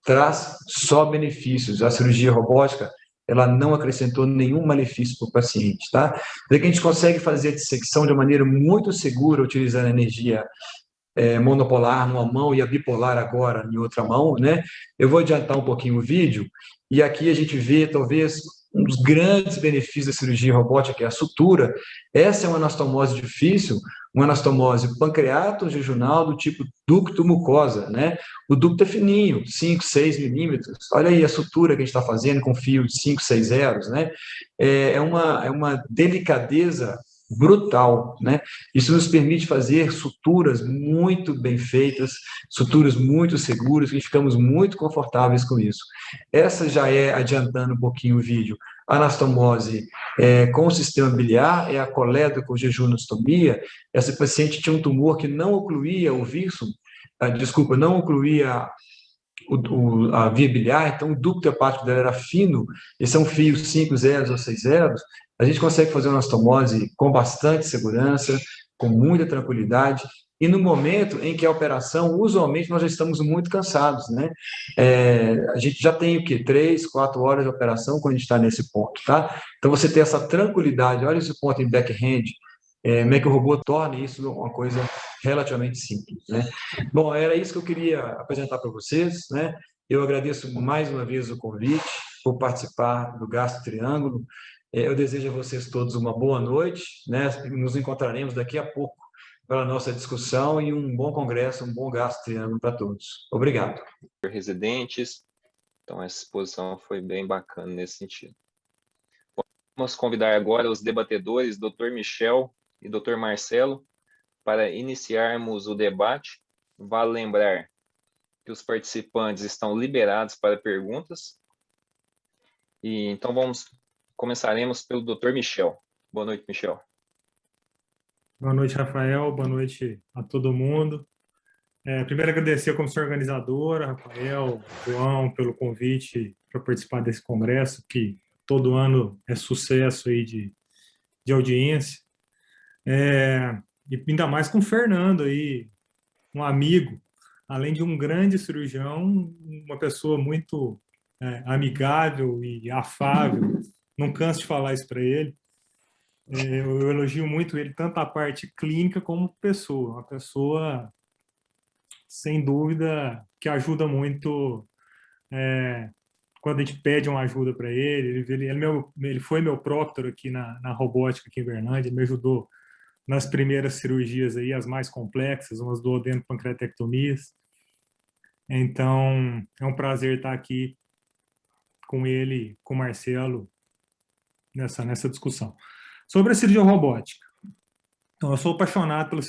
Traz só benefícios. A cirurgia robótica, ela não acrescentou nenhum malefício para o paciente, tá? Vê que a gente consegue fazer a dissecção de uma maneira muito segura, utilizando a energia monopolar numa mão e a bipolar agora em outra mão, né? Eu vou adiantar um pouquinho o vídeo, e aqui a gente vê, talvez, um dos grandes benefícios da cirurgia robótica, que é a sutura. Essa é uma anastomose difícil, uma anastomose pancreato-jejunal do tipo ducto mucosa, né? O ducto é fininho, 5, 6 milímetros. Olha aí a sutura que a gente está fazendo com fio de 5, 6 zeros, né? É uma delicadeza brutal, né? Isso nos permite fazer suturas muito bem feitas, suturas muito seguras, e ficamos muito confortáveis com isso. Essa já é, adiantando um pouquinho o vídeo, a anastomose com o sistema biliar, é a colédoco-jejunostomia. Essa paciente tinha um tumor que não ocluía o vírsum, não ocluía a via biliar, então o ducto hepático dela era fino, e são fios 5 zeros ou 6 zeros, a gente consegue fazer uma anastomose com bastante segurança, com muita tranquilidade, e no momento em que a operação, usualmente nós já estamos muito cansados, né? A gente já tem o quê? 3, 4 horas de operação quando a gente está nesse ponto, tá? Então você ter essa tranquilidade, olha esse ponto em backhand, como é que o robô torna isso uma coisa relativamente simples, né? Bom, era isso que eu queria apresentar para vocês, né? Eu agradeço mais uma vez o convite por participar do Gastro Triângulo. Eu desejo a vocês todos uma boa noite, né? Nos encontraremos daqui a pouco para a nossa discussão e um bom congresso, um bom Gastro Triângulo para todos. Obrigado. Residentes, então essa exposição foi bem bacana nesse sentido. Vamos convidar agora os debatedores, Dr. Michel e Dr. Marcelo, para iniciarmos o debate. Vale lembrar que os participantes estão liberados para perguntas. E então começaremos pelo Dr. Michel. Boa noite, Michel. Boa noite, Rafael. Boa noite a todo mundo. Primeiro, agradecer a comissão organizadora, Rafael, João, pelo convite para participar desse congresso, que todo ano é sucesso aí de audiência. E ainda mais com o Fernando aí, um amigo, além de um grande cirurgião, uma pessoa muito amigável e afável. Não canso de falar isso para ele. Eu elogio muito ele, tanto a parte clínica como pessoa. Uma pessoa, sem dúvida, que ajuda muito quando a gente pede uma ajuda para ele. Ele foi meu proctor aqui na robótica aqui em Berlândia, ele me ajudou nas primeiras cirurgias aí, as mais complexas, umas duodeno-pancreatectomias. Então, é um prazer estar aqui com ele, com o Marcelo, nessa discussão. Sobre a cirurgia robótica. Então, eu sou apaixonado pela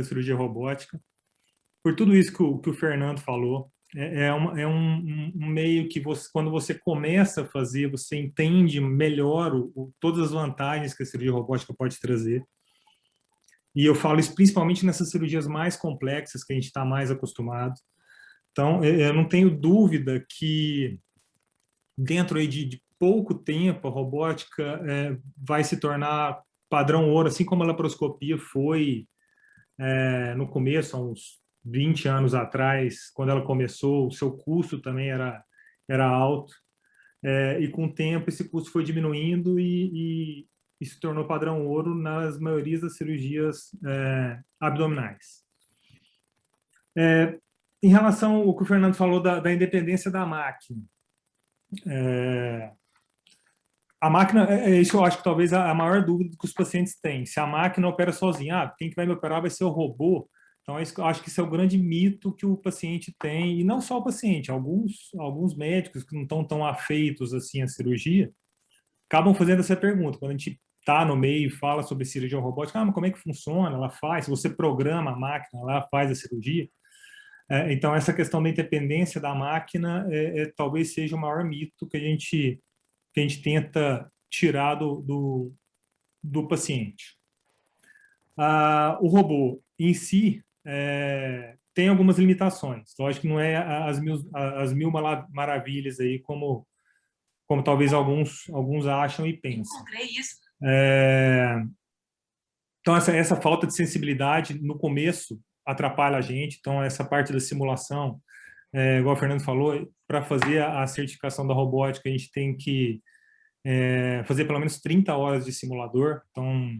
cirurgia robótica, por tudo isso que o Fernando falou. Um meio que, quando você começa a fazer, você entende melhor todas as vantagens que a cirurgia robótica pode trazer. E eu falo isso principalmente nessas cirurgias mais complexas, que a gente está mais acostumado. Então, eu não tenho dúvida que, dentro aí de pouco tempo, a robótica vai se tornar padrão ouro, assim como a laparoscopia foi no começo, há uns 20 anos atrás, quando ela começou, o seu custo também era alto. E com o tempo, esse custo foi diminuindo e se tornou padrão ouro nas maiorias das cirurgias abdominais. Em relação ao que o Fernando falou da independência da máquina, a máquina, isso eu acho que talvez a maior dúvida que os pacientes têm, se a máquina opera sozinha, quem que vai me operar vai ser o robô. Então, eu acho que esse é o grande mito que o paciente tem, e não só o paciente, alguns médicos que não estão tão afeitos assim à cirurgia, acabam fazendo essa pergunta. Quando a gente está no meio e fala sobre cirurgia robótica, mas como é que funciona? Ela faz? Se você programa a máquina, ela faz a cirurgia? Então, essa questão da independência da máquina talvez seja o maior mito que a gente tenta tirar do paciente. O robô em si tem algumas limitações. Lógico que não é as mil maravilhas aí como talvez alguns acham e pensam. Encontrei isso. Então, essa falta de sensibilidade no começo atrapalha a gente. Então, essa parte da simulação, igual o Fernando falou, para fazer a certificação da robótica, a gente tem que fazer pelo menos 30 horas de simulador. Então,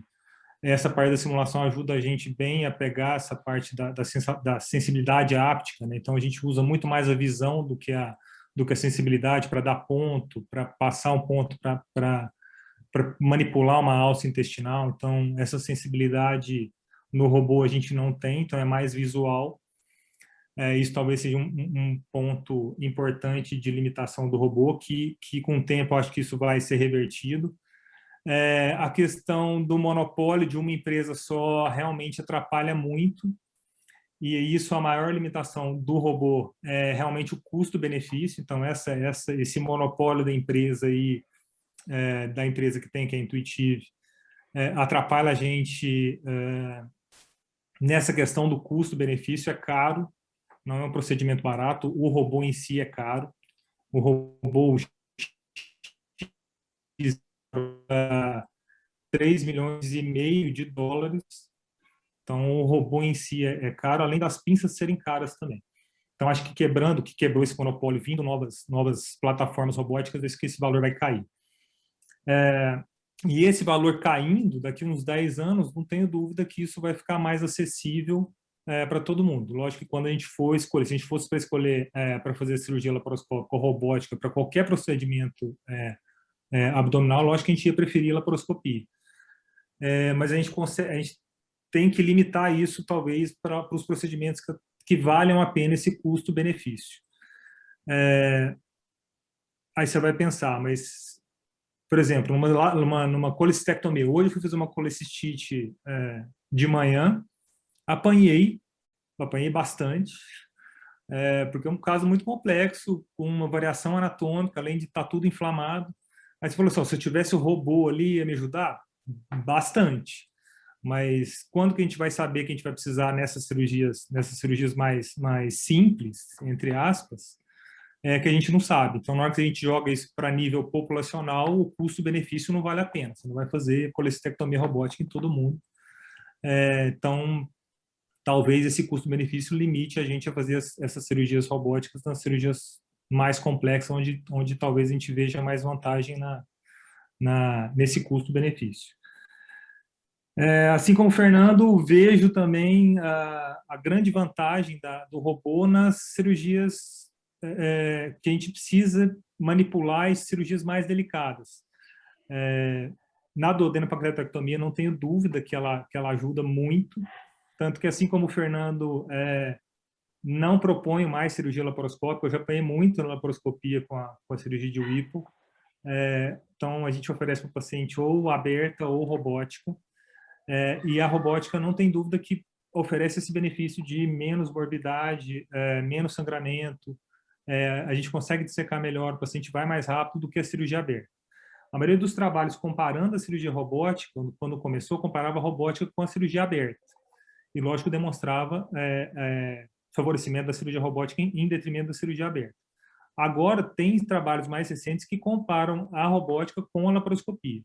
essa parte da simulação ajuda a gente bem a pegar essa parte da sensibilidade áptica, né? Então, a gente usa muito mais a visão do que a sensibilidade para dar ponto, para passar um ponto, para manipular uma alça intestinal. Então, essa sensibilidade no robô a gente não tem, então é mais visual. Isso talvez seja um ponto importante de limitação do robô, que com o tempo eu acho que isso vai ser revertido. A questão do monopólio de uma empresa só realmente atrapalha muito, e isso a maior limitação do robô é realmente o custo-benefício. Então, esse monopólio da empresa aí, da empresa que tem, que é a Intuitive, atrapalha a gente nessa questão do custo-benefício. É caro, não é um procedimento barato, o robô em si é caro. O robô 3,5 milhões de dólares. Então, o robô em si é caro, além das pinças serem caras também. Então, acho que quebrou esse monopólio, vindo novas plataformas robóticas, acho que esse valor vai cair. E esse valor caindo, daqui a uns 10 anos, não tenho dúvida que isso vai ficar mais acessível para todo mundo. Lógico que quando a gente for escolher, se a gente fosse para escolher para fazer cirurgia laparoscópica ou robótica para qualquer procedimento abdominal, lógico que a gente ia preferir laparoscopia. Mas a gente tem que limitar isso, talvez, para os procedimentos que valham a pena esse custo-benefício. Aí você vai pensar, mas, por exemplo, numa colecistectomia, hoje eu fui fazer uma colecistite de manhã, apanhei bastante, porque é um caso muito complexo, com uma variação anatômica, além de estar tudo inflamado. Aí você falou assim, se eu tivesse o robô ali, ia me ajudar? Bastante. Mas quando que a gente vai saber que a gente vai precisar nessas cirurgias mais simples, entre aspas, que a gente não sabe. Então, na hora que a gente joga isso para nível populacional, o custo-benefício não vale a pena. Você não vai fazer colecistectomia robótica em todo mundo. Então, talvez esse custo-benefício limite a gente a fazer essas cirurgias robóticas nas cirurgias mais complexas, onde talvez a gente veja mais vantagem nesse custo-benefício. Assim como o Fernando, vejo também a grande vantagem do robô nas cirurgias que a gente precisa manipular, as cirurgias mais delicadas. Na duodenopancreatectomia, não tenho dúvida que ela ajuda muito, tanto que, assim como o Fernando, não proponho mais cirurgia laparoscópica. Eu já apanhei muito na laparoscopia com a cirurgia de Whipple. Então, a gente oferece para o paciente ou aberta ou robótica. E a robótica, não tem dúvida que oferece esse benefício de menos morbidade, menos sangramento. A gente consegue dissecar melhor, o paciente vai mais rápido do que a cirurgia aberta. A maioria dos trabalhos comparando a cirurgia robótica, quando começou, comparava a robótica com a cirurgia aberta. E, lógico, demonstrava favorecimento da cirurgia robótica em detrimento da cirurgia aberta. Agora, tem trabalhos mais recentes que comparam a robótica com a laparoscopia.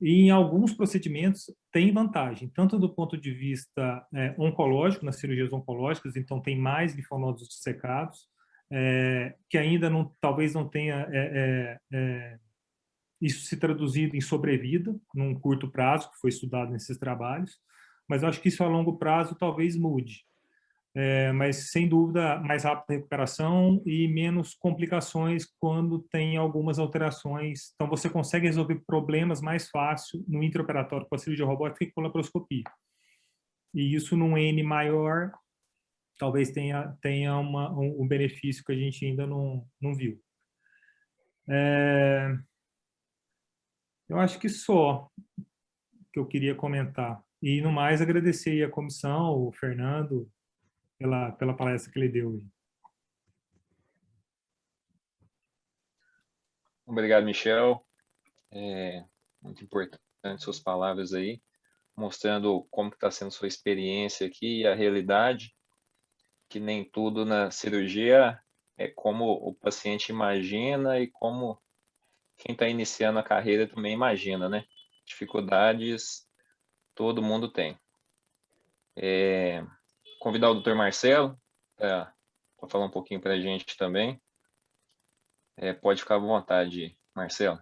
E em alguns procedimentos tem vantagem, tanto do ponto de vista oncológico, nas cirurgias oncológicas, então tem mais linfonodos dissecados, que ainda talvez não tenha isso se traduzido em sobrevida, num curto prazo, que foi estudado nesses trabalhos, mas eu acho que isso a longo prazo talvez mude. Mas, sem dúvida, mais rápida recuperação e menos complicações quando tem algumas alterações. Então, você consegue resolver problemas mais fácil no intraoperatório com a cirurgia robótica que com a laparoscopia. E isso, num N maior, talvez tenha um benefício que a gente ainda não viu. Eu acho que só que eu queria comentar. E, no mais, agradecer aí a comissão, o Fernando, pela palestra que ele deu aí. Obrigado, Michel. Muito importante suas palavras aí, mostrando como está sendo sua experiência aqui e a realidade, que nem tudo na cirurgia é como o paciente imagina e como quem está iniciando a carreira também imagina, né? Dificuldades todo mundo tem. Convidar o Dr. Marcelo para falar um pouquinho para a gente também. Pode ficar à vontade, Marcelo.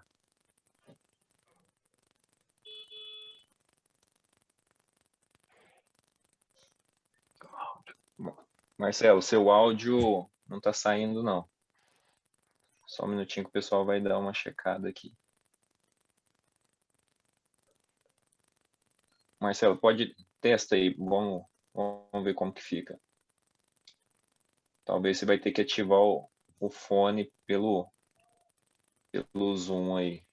Marcelo, seu áudio não está saindo, não. Só um minutinho que o pessoal vai dar uma checada aqui. Marcelo, pode testa aí, vamos ver como que fica. Talvez você vai ter que ativar o fone pelo Zoom aí.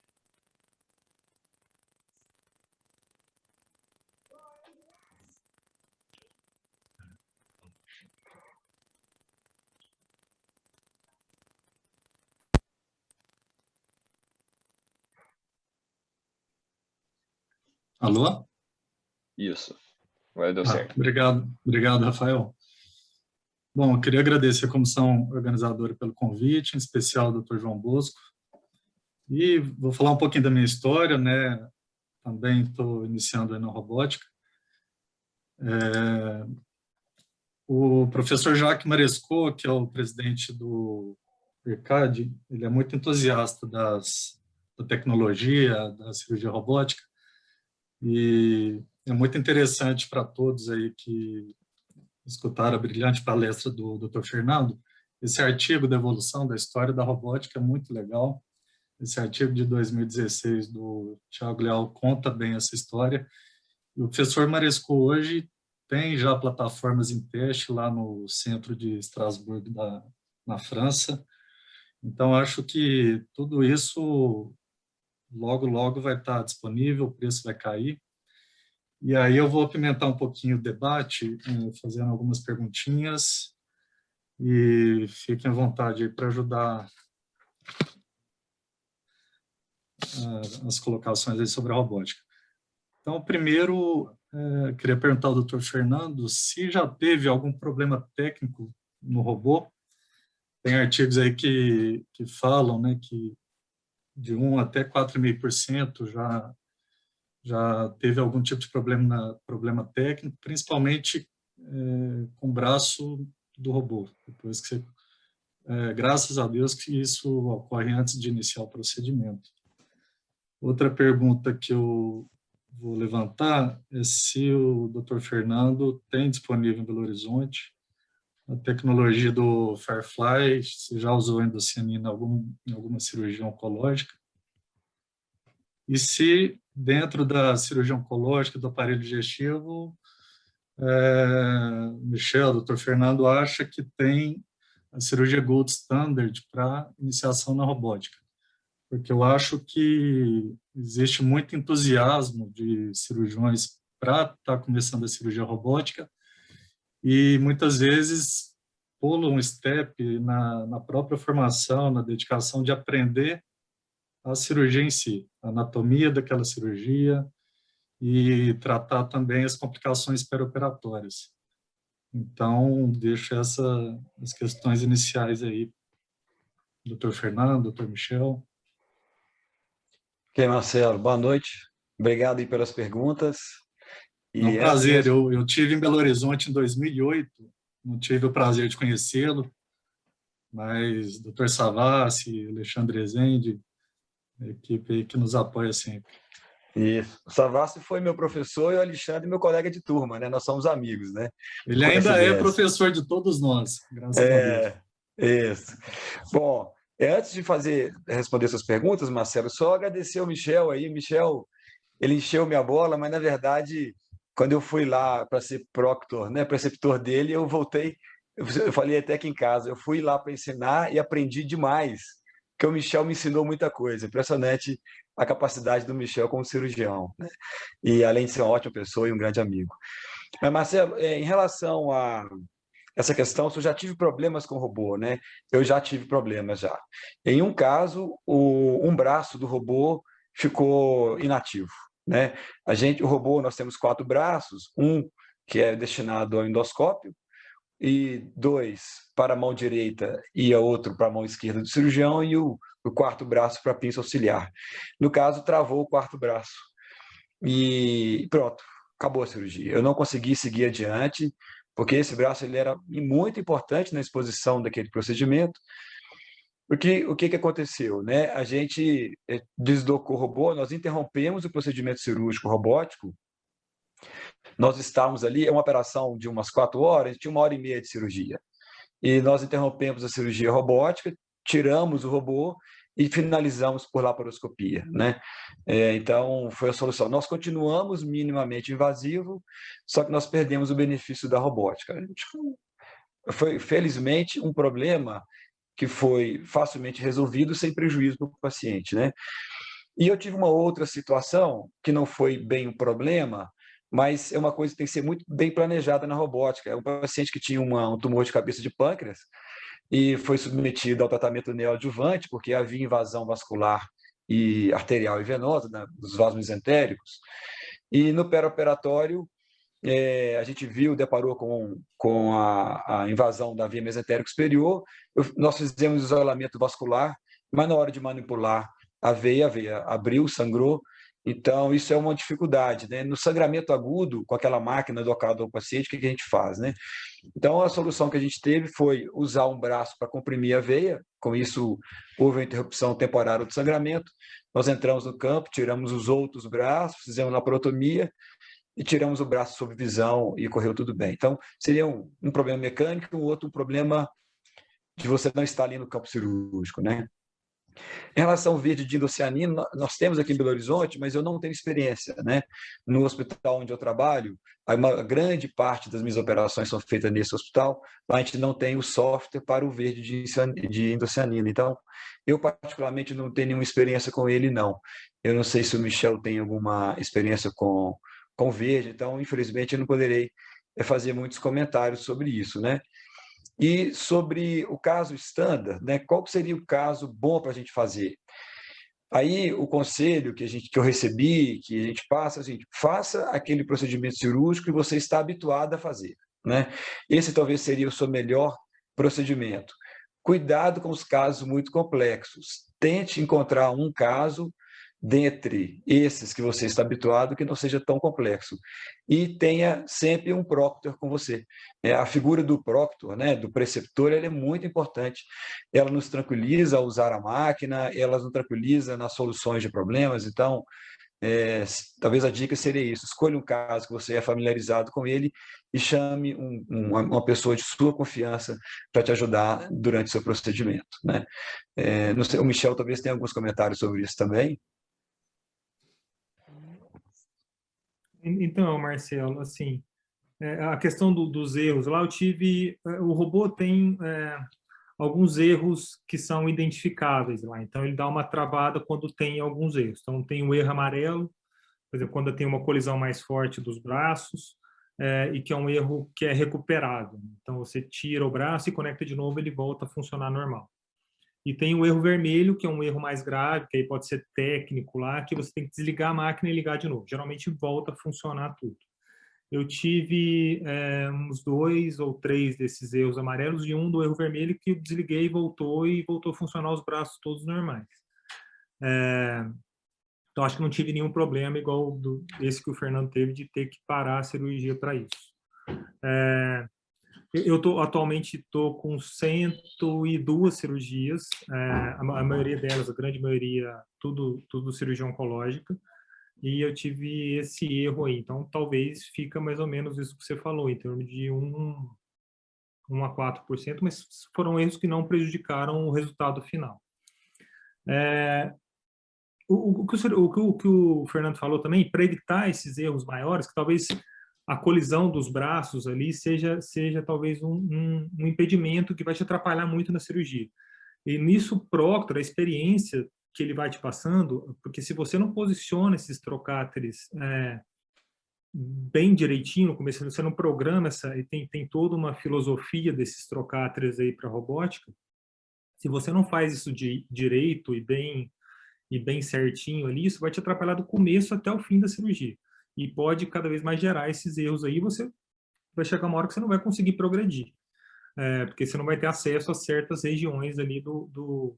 Alô? Isso, agora deu certo. Obrigado, Rafael. Bom, eu queria agradecer a comissão organizadora pelo convite, em especial ao Dr. João Bosco. E vou falar um pouquinho da minha história, né? Também estou iniciando aí na robótica. O professor Jacques Marescot, que é o presidente do ERCAD, ele é muito entusiasta da tecnologia, da cirurgia robótica, e é muito interessante para todos aí que escutaram a brilhante palestra do Dr. Fernando. Esse artigo da evolução da história da robótica é muito legal. Esse artigo de 2016 do Thiago Leal conta bem essa história. E o professor Marescot hoje tem já plataformas em teste lá no centro de Estrasburgo, na França. Então, acho que tudo isso logo vai estar disponível, o preço vai cair. E aí eu vou apimentar um pouquinho o debate, fazendo algumas perguntinhas, e fiquem à vontade aí para ajudar as colocações aí sobre a robótica. Então, primeiro, queria perguntar ao Dr. Fernando se já teve algum problema técnico no robô. Tem artigos aí que falam, né, que de 1 até 4,5% já teve algum tipo de problema técnico, principalmente com o braço do robô. Depois que graças a Deus que isso ocorre antes de iniciar o procedimento. Outra pergunta que eu vou levantar é se o Dr. Fernando tem disponível em Belo Horizonte a tecnologia do Firefly, se já usou endocianina em alguma cirurgia oncológica, e se dentro da cirurgia oncológica do aparelho digestivo, Michel, Dr. Fernando acha que tem a cirurgia Gold Standard para iniciação na robótica, porque eu acho que existe muito entusiasmo de cirurgiões para estar começando a cirurgia robótica e muitas vezes pulam um step na própria formação, na dedicação de aprender a cirurgia em si, a anatomia daquela cirurgia e tratar também as complicações perioperatórias. Então, deixo as questões iniciais aí, Dr. Fernando, Dr. Michel. Ok, Marcelo, boa noite. Obrigado aí pelas perguntas. É um prazer. Eu tive em Belo Horizonte em 2008, não tive o prazer de conhecê-lo, mas Dr. Savassi, Alexandre Rezende, a equipe aí que nos apoia sempre. Isso. O Savassi foi meu professor e o Alexandre meu colega de turma, né? Nós somos amigos, né? Ele ainda é professor de todos nós, graças a Deus. Isso. Bom, antes de responder suas perguntas, Marcelo, só agradecer ao Michel aí. Michel, ele encheu minha bola, mas na verdade, quando eu fui lá para ser proctor, né, preceptor dele, eu voltei, eu falei até aqui em casa, eu fui lá para ensinar e aprendi demais que o Michel me ensinou muita coisa. Impressionante a capacidade do Michel como cirurgião, né? E além de ser uma ótima pessoa e um grande amigo. Mas, Marcelo, em relação a essa questão, se eu já tive problemas com o robô, né? Eu já tive problemas já. Em um caso, um braço do robô ficou inativo, né? O robô, nós temos 4 braços, um que é destinado ao endoscópio e 2 para a mão direita e a outro para a mão esquerda do cirurgião e o 4º braço para a pinça auxiliar. No caso, travou o 4º braço e pronto, acabou a cirurgia. Eu não consegui seguir adiante, porque esse braço ele era muito importante na exposição daquele procedimento. Porque o que aconteceu, né? A gente deslocou o robô, nós interrompemos o procedimento cirúrgico robótico. Nós estávamos ali, é uma operação de umas 4 horas, tinha 1h30 de cirurgia. E nós interrompemos a cirurgia robótica, tiramos o robô e finalizamos por laparoscopia, né? Então, foi a solução. Nós continuamos minimamente invasivo, só que nós perdemos o benefício da robótica. Foi, felizmente, um problema que foi facilmente resolvido sem prejuízo para o paciente, né? E eu tive uma outra situação que não foi bem um problema, mas é uma coisa que tem que ser muito bem planejada na robótica. É um paciente que tinha um tumor de cabeça de pâncreas e foi submetido ao tratamento neoadjuvante, porque havia invasão vascular e arterial e venosa, né, dos vasos mesentéricos. E no pré-operatório, a gente deparou com a invasão da via mesentérica superior. Nós fizemos isolamento vascular, mas na hora de manipular a veia abriu, sangrou. Então, isso é uma dificuldade, né? No sangramento agudo, com aquela máquina docada ao paciente, o que a gente faz, né? Então, a solução que a gente teve foi usar um braço para comprimir a veia, com isso houve uma interrupção temporária do sangramento. Nós entramos no campo, tiramos os outros braços, fizemos laparotomia e tiramos o braço sob visão e correu tudo bem. Então, seria um problema mecânico e um outro problema de você não estar ali no campo cirúrgico, né? Em relação ao verde de indocianina, nós temos aqui em Belo Horizonte, mas eu não tenho experiência, né? No hospital onde eu trabalho, uma grande parte das minhas operações são feitas nesse hospital, mas a gente não tem o software para o verde de indocianina. Então, eu particularmente não tenho nenhuma experiência com ele, não. Eu não sei se o Michel tem alguma experiência com verde, então, infelizmente, eu não poderei fazer muitos comentários sobre isso, né? E sobre o caso standard, né, qual seria o caso bom para a gente fazer? Aí o conselho que eu recebi, que a gente passa, assim, faça aquele procedimento cirúrgico que você está habituado a fazer, né? Esse talvez seria o seu melhor procedimento. Cuidado com os casos muito complexos. Tente encontrar um caso dentre esses que você está habituado que não seja tão complexo. E tenha sempre um proctor com você. A figura do proctor, né, do preceptor, ela é muito importante. Ela nos tranquiliza ao usar a máquina, ela nos tranquiliza nas soluções de problemas. Então, talvez a dica seria isso: escolha um caso que você é familiarizado com ele e chame uma pessoa de sua confiança para te ajudar durante o seu procedimento, né? Não sei, o Michel talvez tenha alguns comentários sobre isso também. Então, Marcelo, assim, a questão dos erros, lá eu tive, o robô tem alguns erros que são identificáveis lá, então ele dá uma travada quando tem alguns erros. Então tem o erro amarelo, por exemplo, quando tem uma colisão mais forte dos braços, e que é um erro que é recuperável. Então você tira o braço e conecta de novo, ele volta a funcionar normal. E tem o erro vermelho, que é um erro mais grave, que aí pode ser técnico lá, que você tem que desligar a máquina e ligar de novo. Geralmente volta a funcionar tudo. Eu tive uns 2 ou 3 desses erros amarelos e um do erro vermelho que eu desliguei e voltou a funcionar os braços todos normais. Então, acho que não tive nenhum problema igual esse que o Fernando teve de ter que parar a cirurgia para isso. Eu atualmente estou com 102 cirurgias, a maioria delas, a grande maioria, tudo cirurgia oncológica, e eu tive esse erro aí. Então, talvez fica mais ou menos isso que você falou, em torno de 1 a 4%, mas foram erros que não prejudicaram o resultado final. O que o Fernando falou também, para evitar esses erros maiores, que talvez a colisão dos braços ali seja talvez um impedimento que vai te atrapalhar muito na cirurgia. E nisso, o Proctor, a experiência que ele vai te passando, porque se você não posiciona esses trocáteres bem direitinho no começo, você não programa e tem toda uma filosofia desses trocáteres aí para robótica, se você não faz isso direito e bem certinho ali, isso vai te atrapalhar do começo até o fim da cirurgia. E pode cada vez mais gerar esses erros aí, você vai chegar uma hora que você não vai conseguir progredir. Porque você não vai ter acesso a certas regiões ali do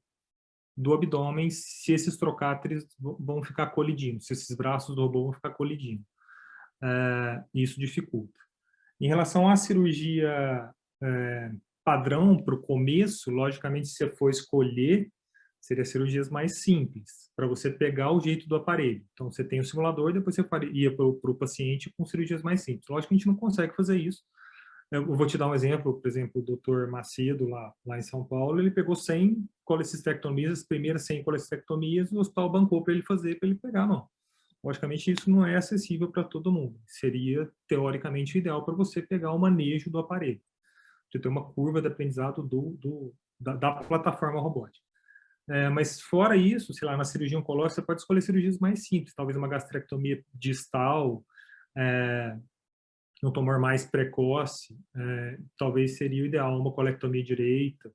abdômen se esses trocáteres vão ficar colidindo, se esses braços do robô vão ficar colidindo. Isso dificulta. Em relação à cirurgia padrão para o começo, logicamente, se você for escolher, seria cirurgias mais simples, para você pegar o jeito do aparelho. Então, você tem o simulador, depois você ia para o paciente com cirurgias mais simples. Lógico que a gente não consegue fazer isso. Eu vou te dar um exemplo, por exemplo, o Dr. Macedo, lá em São Paulo, ele pegou 100 colecistectomias, as primeiras 100 colecistectomias, o hospital bancou para ele fazer, para ele pegar, não. Logicamente, isso não é acessível para todo mundo. Seria, teoricamente, ideal para você pegar o manejo do aparelho. Você ter uma curva de aprendizado da plataforma robótica. Mas fora isso, sei lá, na cirurgia oncológica, você pode escolher cirurgias mais simples, talvez uma gastrectomia distal, um tumor mais precoce, talvez seria o ideal, uma colectomia direita,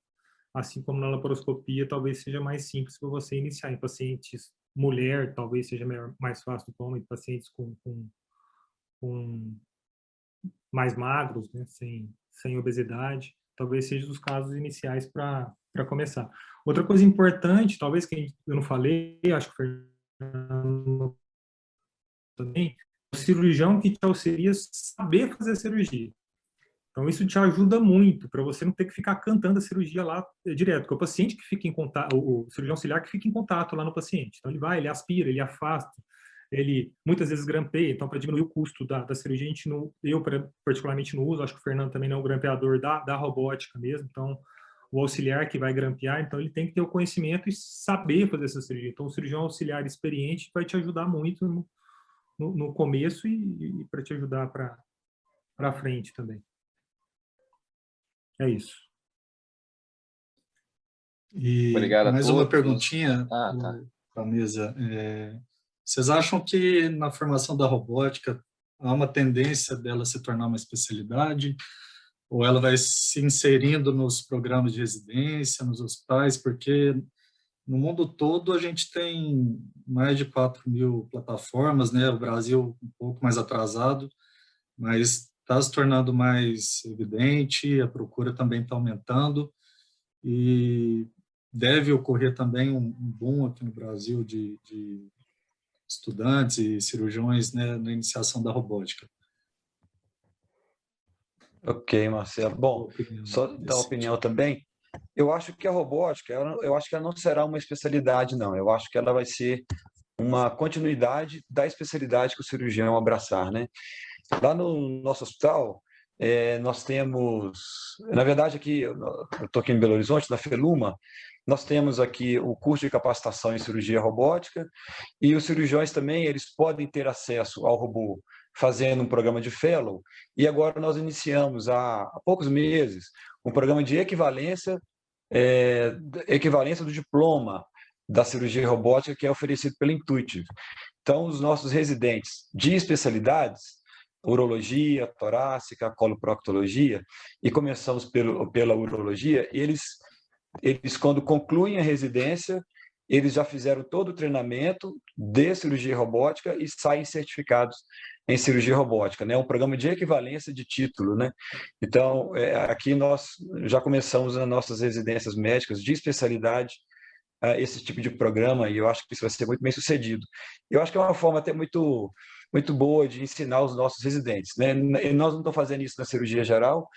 assim como na laparoscopia, talvez seja mais simples para você iniciar. Em pacientes mulher, talvez seja mais fácil do que em pacientes com mais magros, né, sem obesidade, talvez seja os casos iniciais para começar. Outra coisa importante, talvez que eu não falei, acho que o Fernando também, o cirurgião que te auxilia saber fazer a cirurgia. Então, isso te ajuda muito, para você não ter que ficar cantando a cirurgia lá direto, porque o paciente que fica em contato, o cirurgião auxiliar que fica em contato lá no paciente. Então, ele aspira, ele afasta, ele muitas vezes grampeia. Então, para diminuir o custo da cirurgia, eu particularmente não uso, acho que o Fernando também não é um grampeador da robótica mesmo. Então, o auxiliar que vai grampear, então ele tem que ter o conhecimento e saber fazer essa cirurgia. Então, o cirurgião auxiliar experiente vai te ajudar muito no começo e para te ajudar para frente também. É isso. E Obrigado a mais uma todos. perguntinha Tá. para a mesa. Vocês acham que na formação da robótica há uma tendência dela se tornar uma especialidade? Ou ela vai se inserindo nos programas de residência, nos hospitais? Porque no mundo todo a gente tem mais de 4.000 plataformas, né? O Brasil um pouco mais atrasado, mas está se tornando mais evidente, a procura também está aumentando e deve ocorrer também um boom aqui no Brasil de estudantes e cirurgiões, né, na iniciação da robótica. Ok, Marcelo. Bom, só dar opinião também. Eu acho que a robótica, eu acho que ela não será uma especialidade, não. Eu acho que ela vai ser uma continuidade da especialidade que o cirurgião abraçar, né? Lá no nosso hospital, nós temos, na verdade, aqui, eu estou aqui em Belo Horizonte, na Feluma, nós temos aqui o curso de capacitação em cirurgia robótica e os cirurgiões também, eles podem ter acesso ao robô fazendo um programa de fellow, e agora nós iniciamos há poucos meses um programa de equivalência do diploma da cirurgia robótica que é oferecido pela Intuitive. Então, os nossos residentes de especialidades, urologia, torácica, coloproctologia, e começamos pela urologia, eles, quando concluem a residência, eles já fizeram todo o treinamento de cirurgia robótica e saem certificados em cirurgia robótica, né? Um programa de equivalência de título, né? Então, aqui nós já começamos nas nossas residências médicas de especialidade esse tipo de programa, e eu acho que isso vai ser muito bem sucedido. Eu acho que é uma forma até muito boa de ensinar os nossos residentes, né? E nós não estamos fazendo isso na cirurgia geral,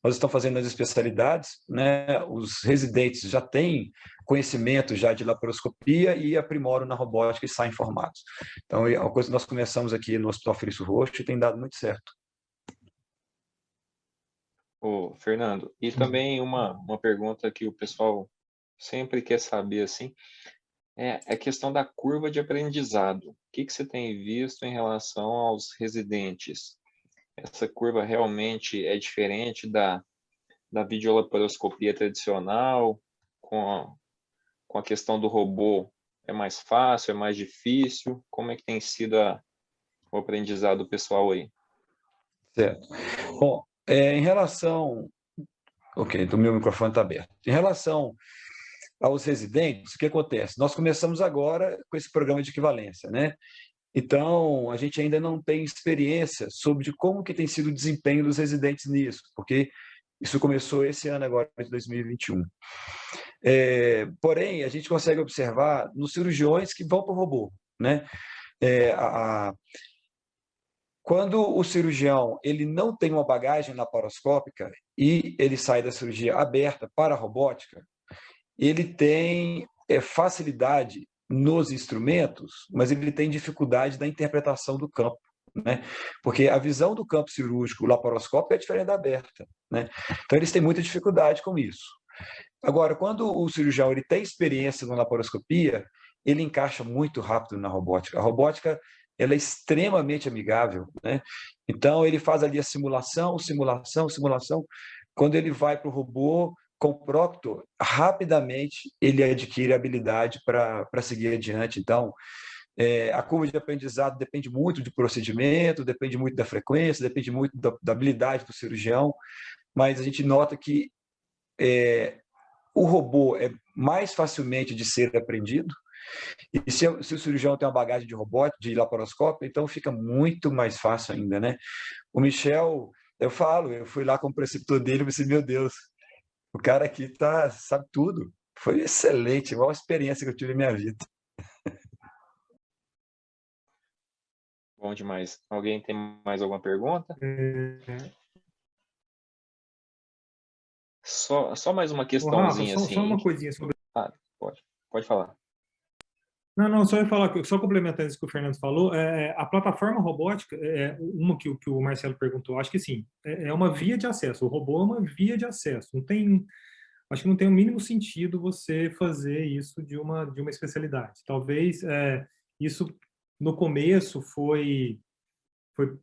nós estamos fazendo nas especialidades, né? Os residentes já têm conhecimento já de laparoscopia e aprimoram na robótica e saem formados. Então, é uma coisa que nós começamos aqui no Hospital Felício Roxo e tem dado muito certo. Fernando, e também uma pergunta que o pessoal sempre quer saber, assim, é a questão da curva de aprendizado. O que você tem visto em relação aos residentes? Essa curva realmente é diferente da videolaparoscopia tradicional? com a questão do robô? É mais fácil, é mais difícil? Como é que tem sido o aprendizado do pessoal aí? Certo. Bom, em relação... Ok, então meu microfone está aberto. Em relação aos residentes, o que acontece? Nós começamos agora com esse programa de equivalência, né? Então, a gente ainda não tem experiência sobre como que tem sido o desempenho dos residentes nisso, porque isso começou esse ano agora, de 2021. Porém, a gente consegue observar nos cirurgiões que vão para o robô, né? Quando o cirurgião ele não tem uma bagagem laparoscópica e ele sai da cirurgia aberta para a robótica, ele tem facilidade nos instrumentos, mas ele tem dificuldade na interpretação do campo, né? Porque a visão do campo cirúrgico laparoscópico é diferente da aberta, né? Então eles têm muita dificuldade com isso. Agora, quando o cirurgião ele tem experiência na laparoscopia, ele encaixa muito rápido na robótica. A robótica ela é extremamente amigável, né? Então ele faz ali a simulação. Quando ele vai para o robô com o Proctor, rapidamente ele adquire habilidade para seguir adiante. Então, a curva de aprendizado depende muito do procedimento, depende muito da frequência, depende muito da habilidade do cirurgião, mas a gente nota que o robô é mais facilmente de ser aprendido, e se o cirurgião tem uma bagagem de robótica, de laparoscópio, então fica muito mais fácil ainda, né? O Michel, eu fui lá como preceptor dele e pensei, meu Deus, o cara aqui sabe tudo. Foi excelente, a maior experiência que eu tive na minha vida. Bom demais. Alguém tem mais alguma pergunta? Só mais uma questãozinha Rafa, assim. só uma coisinha sobre... Pode falar. Não, só ia falar, só complementando isso que o Fernando falou, a plataforma robótica, uma que o Marcelo perguntou, acho que sim, é uma via de acesso, o robô é uma via de acesso, acho que não tem o mínimo sentido você fazer isso de uma especialidade. Talvez isso, no começo, foi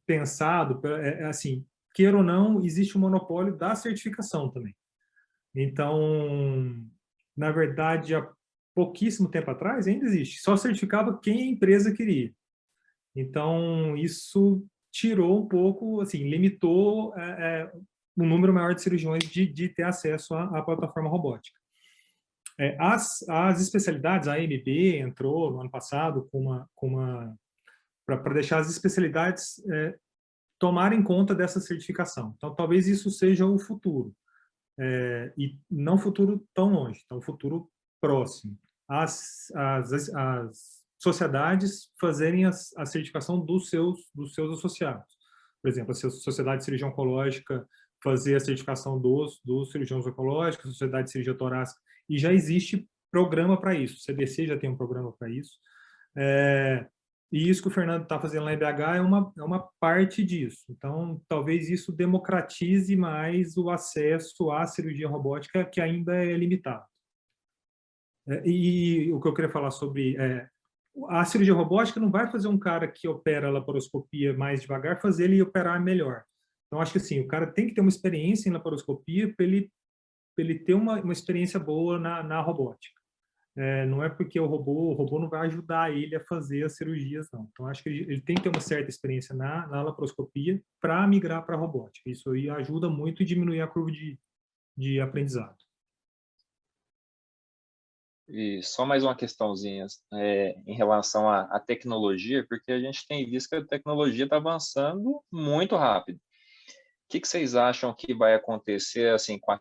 pensado, assim, queira ou não, existe um monopólio da certificação também. Então, na verdade, há pouquíssimo tempo atrás ainda existe, só certificava quem a empresa queria. Então, isso tirou um pouco, assim, limitou um número maior de cirurgiões de ter acesso à plataforma robótica. As especialidades, a AMB entrou no ano passado para deixar as especialidades tomarem conta dessa certificação. Então, talvez isso seja o futuro. E não futuro tão longe, então futuro próximo. As sociedades fazerem a certificação dos seus associados. Por exemplo, a Sociedade de Cirurgia Oncológica fazer a certificação dos cirurgiões oncológicos, a Sociedade de Cirurgia Torácica, e já existe programa para isso, o CDC já tem um programa para isso. E isso que o Fernando está fazendo lá em BH é uma parte disso. Então, talvez isso democratize mais o acesso à cirurgia robótica, que ainda é limitado. E o que eu queria falar sobre... a cirurgia robótica não vai fazer um cara que opera a laparoscopia mais devagar, fazer ele operar melhor. Então, acho que assim, o cara tem que ter uma experiência em laparoscopia para ele ter uma experiência boa na robótica. Não é porque o robô não vai ajudar ele a fazer as cirurgias, não. Então, acho que ele tem que ter uma certa experiência na laparoscopia para migrar para a robótica. Isso aí ajuda muito a diminuir a curva de aprendizado. E só mais uma questãozinha em relação à tecnologia, porque a gente tem visto que a tecnologia está avançando muito rápido. O que vocês acham que vai acontecer assim, com a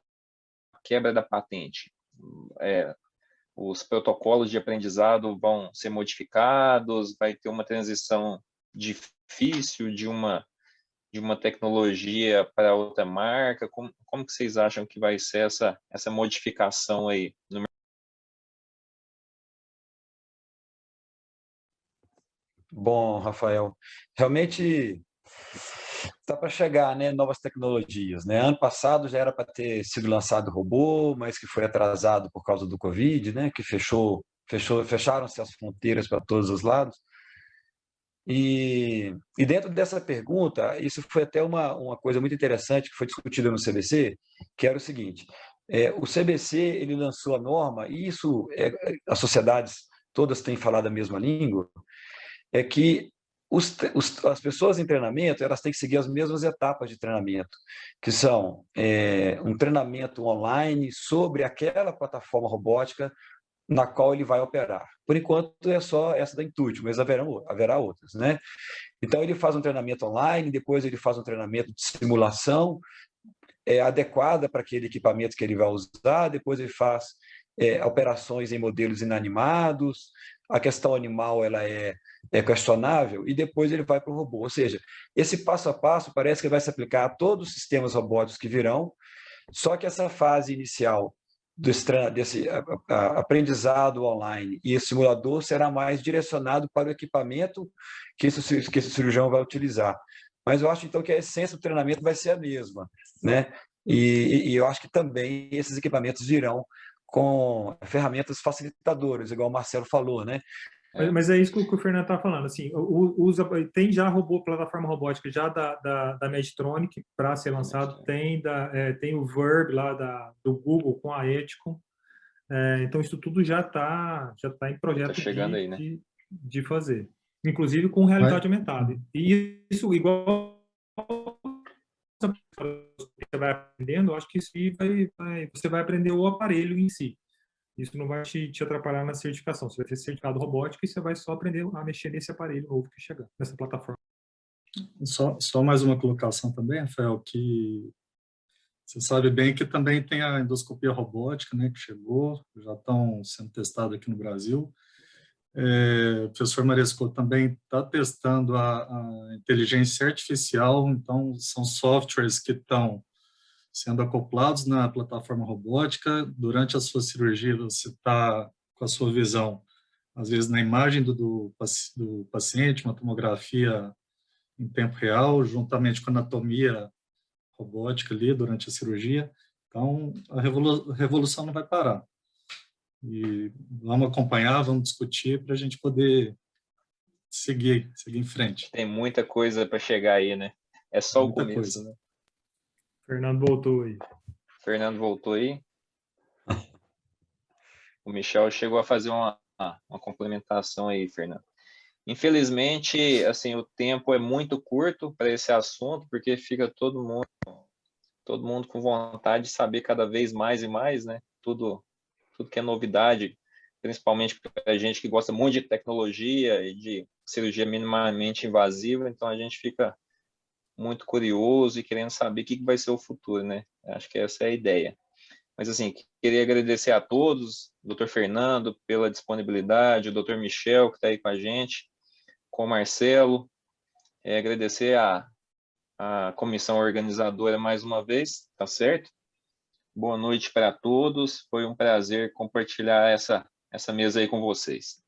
quebra da patente? Os protocolos de aprendizado vão ser modificados? Vai ter uma transição difícil de uma tecnologia para outra marca? Como que vocês acham que vai ser essa modificação aí no mercado? Bom, Rafael, realmente está para chegar, né, novas tecnologias, né? Ano passado já era para ter sido lançado o robô, mas que foi atrasado por causa do Covid, né? Que fecharam-se as fronteiras para todos os lados. E dentro dessa pergunta, isso foi até uma coisa muito interessante que foi discutida no CBC, que era o seguinte: O CBC ele lançou a norma, e isso as sociedades todas têm falado a mesma língua, é que as pessoas em treinamento elas têm que seguir as mesmas etapas de treinamento, que são um treinamento online sobre aquela plataforma robótica na qual ele vai operar. Por enquanto é só essa da Intuitive, mas haverá outras, né? Então ele faz um treinamento online, depois ele faz um treinamento de simulação adequada para aquele equipamento que ele vai usar, depois ele faz operações em modelos inanimados, a questão animal ela é questionável, e depois ele vai para o robô. Ou seja, esse passo a passo parece que vai se aplicar a todos os sistemas robóticos que virão, só que essa fase inicial desse aprendizado online e esse simulador será mais direcionado para o equipamento que esse cirurgião vai utilizar. Mas eu acho, então, que a essência do treinamento vai ser a mesma, né? E eu acho que também esses equipamentos virão com ferramentas facilitadoras, igual o Marcelo falou, né? Mas é isso que o Fernando está falando. Assim, tem já plataforma robótica já da Medtronic para ser lançado, tem o Verb lá do Google com a Eticon. Então, isso tudo já está em projeto chegando aí, né? de fazer. Inclusive com realidade aumentada. E isso, igual você vai aprendendo, eu acho que isso você vai aprender o aparelho em si. Isso não vai te atrapalhar na certificação. Você vai ter certificado robótica e você vai só aprender a mexer nesse aparelho novo que chegar, nessa plataforma. Só mais uma colocação também, Rafael, que você sabe bem que também tem a endoscopia robótica, né, que chegou, já estão sendo testados aqui no Brasil. O professor Maresco também está testando a inteligência artificial, então são softwares que estão sendo acoplados na plataforma robótica. Durante a sua cirurgia, você está com a sua visão, às vezes na imagem do paciente, uma tomografia em tempo real, juntamente com a anatomia robótica ali durante a cirurgia. Então, a revolução não vai parar. E vamos acompanhar, vamos discutir para a gente poder seguir em frente. Tem muita coisa para chegar aí, né? É só muita o começo, coisa. né? Fernando voltou aí. Fernando voltou aí. O Michel chegou a fazer uma complementação aí, Fernando. Infelizmente, assim, o tempo é muito curto para esse assunto, porque fica todo mundo com vontade de saber cada vez mais e mais, né? Tudo que é novidade, principalmente para a gente que gosta muito de tecnologia e de cirurgia minimamente invasiva, então a gente fica muito curioso e querendo saber o que vai ser o futuro, né? Acho que essa é a ideia. Mas, assim, queria agradecer a todos, Dr. Fernando, pela disponibilidade, o Dr. Michel, que está aí com a gente, com o Marcelo, agradecer a comissão organizadora mais uma vez, tá certo? Boa noite para todos, foi um prazer compartilhar essa mesa aí com vocês.